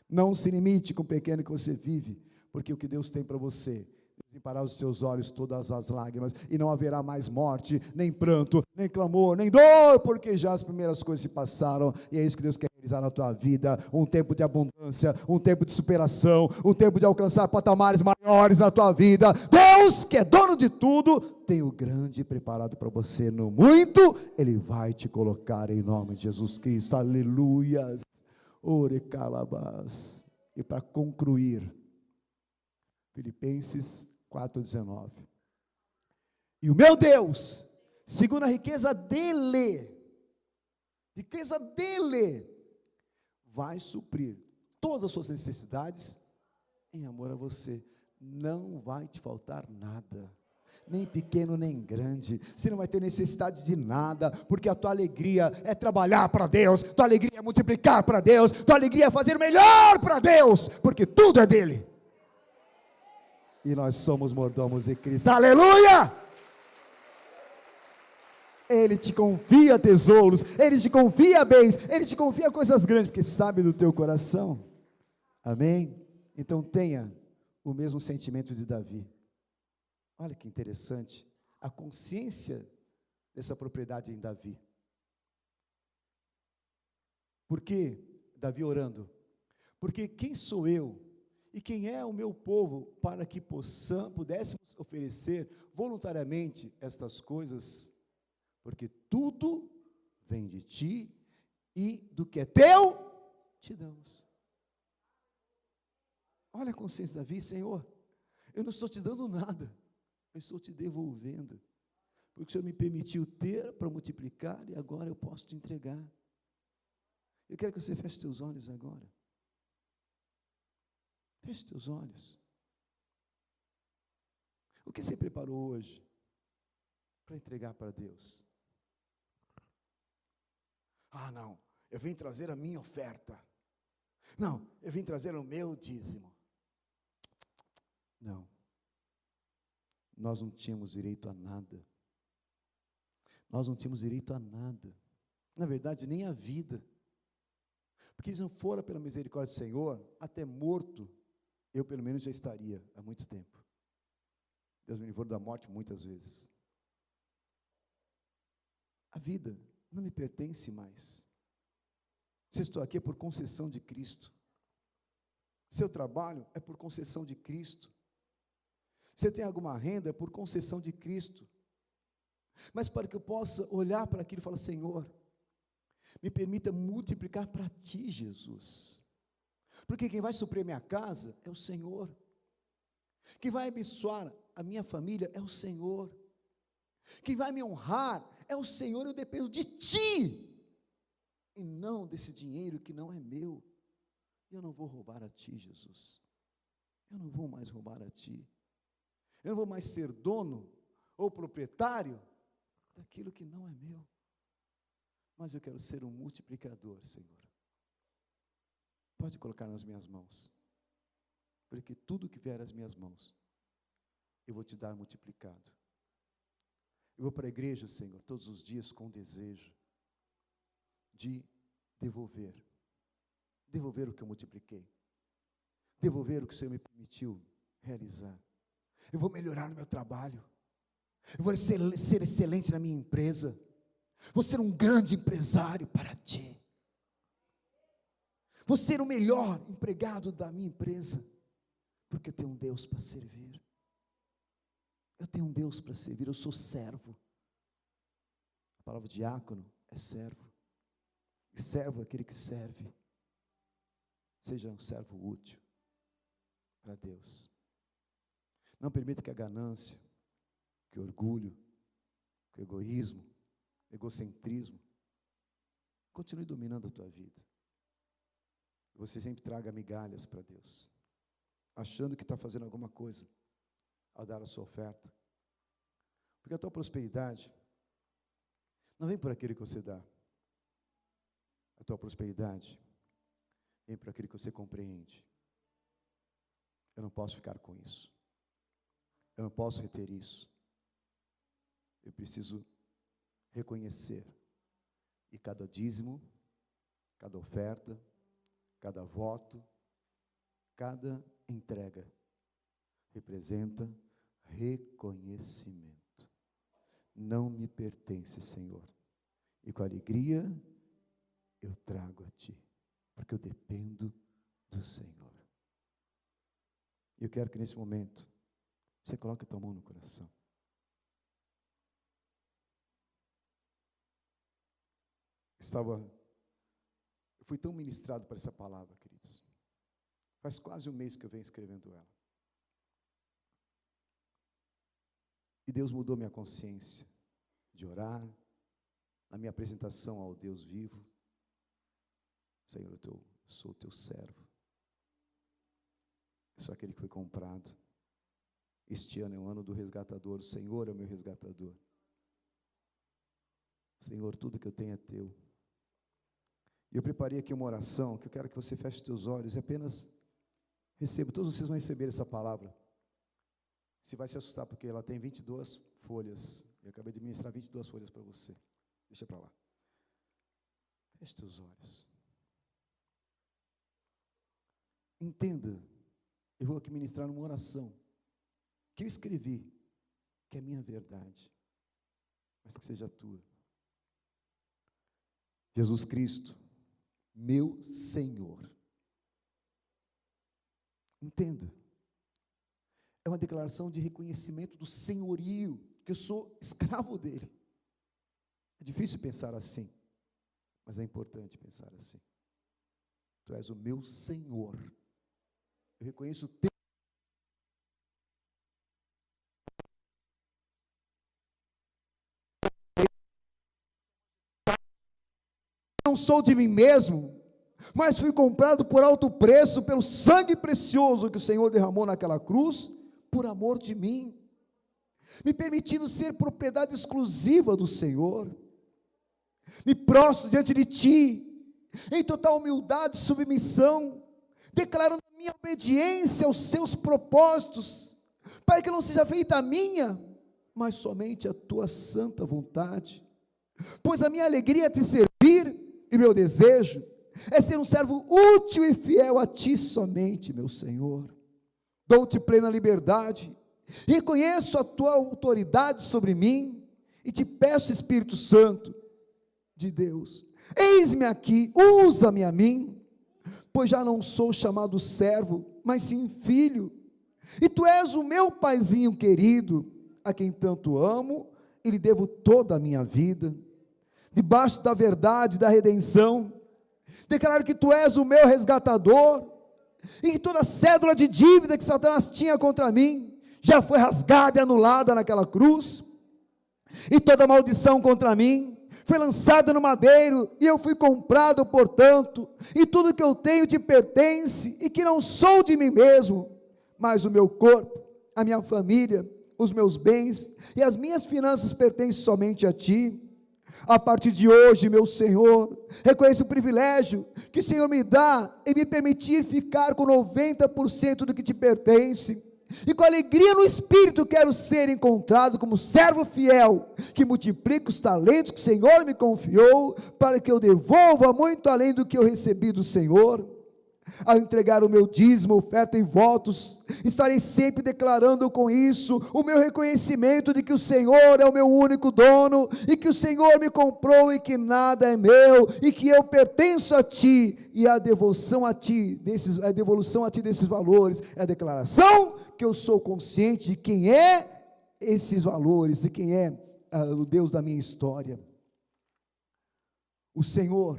Não se limite com o pequeno que você vive, porque o que Deus tem para você, limpará os teus olhos todas as lágrimas, e não haverá mais morte, nem pranto, nem clamor, nem dor, porque já as primeiras coisas se passaram, e é isso que Deus quer realizar na tua vida, um tempo de abundância, um tempo de superação, um tempo de alcançar patamares maiores na tua vida. Deus, que é dono de tudo, tem o grande preparado para você. No muito, Ele vai te colocar, em nome de Jesus Cristo. Aleluias. Ore calabás. E para concluir, Filipenses 4,19. E o meu Deus, segundo a riqueza dele, vai suprir todas as suas necessidades em amor a você. Não vai te faltar nada, nem pequeno nem grande. Você não vai ter necessidade de nada, porque a tua alegria é trabalhar para Deus, tua alegria é multiplicar para Deus, tua alegria é fazer melhor para Deus, porque tudo é dele. E nós somos mordomos de Cristo. Aleluia! Ele te confia tesouros, Ele te confia bens, Ele te confia coisas grandes, porque sabe do teu coração. Amém? Então tenha o mesmo sentimento de Davi. Olha que interessante, a consciência dessa propriedade em Davi. Por que Davi orando? Porque quem sou eu? E quem é o meu povo para que pudéssemos oferecer voluntariamente estas coisas? Porque tudo vem de ti, e do que é teu, te damos. Olha a consciência de Davi: Senhor, eu não estou te dando nada, eu estou te devolvendo, porque o Senhor me permitiu ter para multiplicar, e agora eu posso te entregar. Eu quero que você feche seus olhos agora. Feche teus olhos. O que você preparou hoje para entregar para Deus? Ah, não, eu vim trazer a minha oferta. Não, eu vim trazer o meu dízimo. Não. Nós não tínhamos direito a nada. Nós não tínhamos direito a nada. Na verdade, nem a vida. Porque se não fora pela misericórdia do Senhor, até morto, eu pelo menos já estaria há muito tempo. Deus me livrou da morte muitas vezes. A vida não me pertence mais. Se estou aqui é por concessão de Cristo. Seu trabalho é por concessão de Cristo. Se tem alguma renda é por concessão de Cristo. Mas para que eu possa olhar para aquilo e falar: Senhor, me permita multiplicar para Ti, Jesus. Porque quem vai suprir minha casa é o Senhor. Quem vai abençoar a minha família é o Senhor. Quem vai me honrar é o Senhor. Eu dependo de Ti, e não desse dinheiro que não é meu. Eu não vou roubar a Ti, Jesus. Eu não vou mais roubar a Ti. Eu não vou mais ser dono ou proprietário daquilo que não é meu. Mas eu quero ser um multiplicador, Senhor. Pode colocar nas minhas mãos, porque tudo que vier às minhas mãos, eu vou Te dar multiplicado. Eu vou para a igreja, Senhor, todos os dias com desejo de devolver o que eu multipliquei, devolver o que o Senhor me permitiu realizar. Eu vou melhorar no meu trabalho, eu vou ser excelente na minha empresa, vou ser um grande empresário para Ti, vou ser o melhor empregado da minha empresa, porque eu tenho um Deus para servir. Eu tenho um Deus para servir, eu sou servo. A palavra diácono é servo. E servo é aquele que serve. Seja um servo útil para Deus. Não permita que a ganância, que o orgulho, que o egoísmo, o egocentrismo continue dominando a tua vida. Você sempre traga migalhas para Deus, achando que está fazendo alguma coisa ao dar a sua oferta. Porque a tua prosperidade não vem por aquilo que você dá. A tua prosperidade vem por aquilo que você compreende. Eu não posso ficar com isso. Eu não posso reter isso. Eu preciso reconhecer. E cada dízimo, cada oferta, cada voto, cada entrega representa reconhecimento. Não me pertence, Senhor. E com alegria eu trago a Ti, porque eu dependo do Senhor. E eu quero que nesse momento você coloque a tua mão no coração. Eu fui tão ministrado por essa palavra, queridos. Faz quase um mês que eu venho escrevendo ela. E Deus mudou minha consciência de orar, na minha apresentação ao Deus vivo. Senhor, eu sou o Teu servo. Eu sou aquele que foi comprado. Este ano é o ano do resgatador. O Senhor é o meu resgatador. Senhor, tudo que eu tenho é Teu. E eu preparei aqui uma oração, que eu quero que você feche os teus olhos e apenas receba. Todos vocês vão receber essa palavra. Você vai se assustar, porque ela tem 22 folhas. Eu acabei de ministrar 22 folhas para você. Deixa para lá. Feche teus olhos. Entenda, eu vou aqui ministrar uma oração que eu escrevi, que é minha verdade, mas que seja tua. Jesus Cristo, meu Senhor. Entenda. É uma declaração de reconhecimento do senhorio, que eu sou escravo dele. É difícil pensar assim, mas é importante pensar assim. Tu és o meu Senhor. Eu reconheço o teu. Não sou de mim mesmo, mas fui comprado por alto preço, pelo sangue precioso que o Senhor derramou naquela cruz, por amor de mim, me permitindo ser propriedade exclusiva do Senhor. Me prostro diante de Ti, em total humildade e submissão, declarando minha obediência aos Seus propósitos, para que não seja feita a minha, mas somente a Tua santa vontade, pois a minha alegria é Te servir, e meu desejo é ser um servo útil e fiel a Ti somente, meu Senhor. Dou-Te plena liberdade, reconheço a Tua autoridade sobre mim, e Te peço, Espírito Santo de Deus, eis-me aqui, usa-me a mim, pois já não sou chamado servo, mas sim filho, e Tu és o meu paizinho querido, a quem tanto amo, e lhe devo toda a minha vida. Debaixo da verdade da redenção, declaro que Tu és o meu resgatador, e que toda cédula de dívida que Satanás tinha contra mim, já foi rasgada e anulada naquela cruz, e toda maldição contra mim, foi lançada no madeiro, e eu fui comprado, portanto, e tudo que eu tenho Te pertence, e que não sou de mim mesmo, mas o meu corpo, a minha família, os meus bens, e as minhas finanças pertencem somente a Ti. A partir de hoje, meu Senhor, reconheço o privilégio que o Senhor me dá em me permitir ficar com 90% do que Te pertence, e com alegria no Espírito quero ser encontrado como servo fiel, que multiplica os talentos que o Senhor me confiou, para que eu devolva muito além do que eu recebi do Senhor. Ao entregar o meu dízimo, oferta e votos, estarei sempre declarando com isso o meu reconhecimento de que o Senhor é o meu único dono, e que o Senhor me comprou e que nada é meu, e que eu pertenço a Ti, e a devolução a Ti desses valores é a declaração que eu sou consciente de quem é esses valores, e quem é o Deus da minha história. O Senhor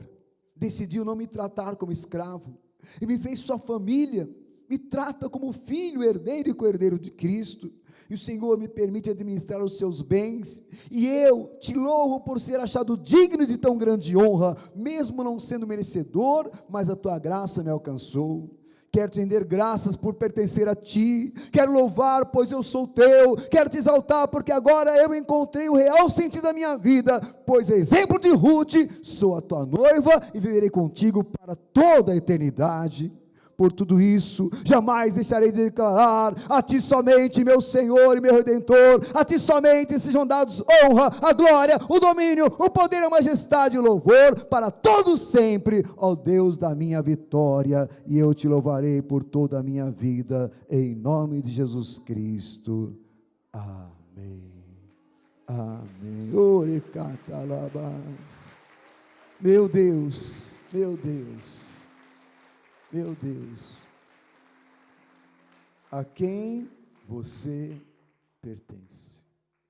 decidiu não me tratar como escravo, e me fez sua família, me trata como filho, herdeiro e co-herdeiro de Cristo, e o Senhor me permite administrar os seus bens, e eu Te louvo por ser achado digno de tão grande honra, mesmo não sendo merecedor, mas a Tua graça me alcançou. Quero Te render graças por pertencer a Ti, quero louvar, pois eu sou Teu, quero Te exaltar, porque agora eu encontrei o real sentido da minha vida, pois exemplo de Ruth, sou a Tua noiva, e viverei contigo para toda a eternidade. Por tudo isso, jamais deixarei de declarar, a Ti somente, meu Senhor e meu Redentor, a Ti somente sejam dados honra, a glória, o domínio, o poder, a majestade e o louvor, para todos sempre, ó Deus da minha vitória, e eu Te louvarei por toda a minha vida, em nome de Jesus Cristo, amém, amém. Meu Deus, meu Deus, meu Deus, a quem você pertence?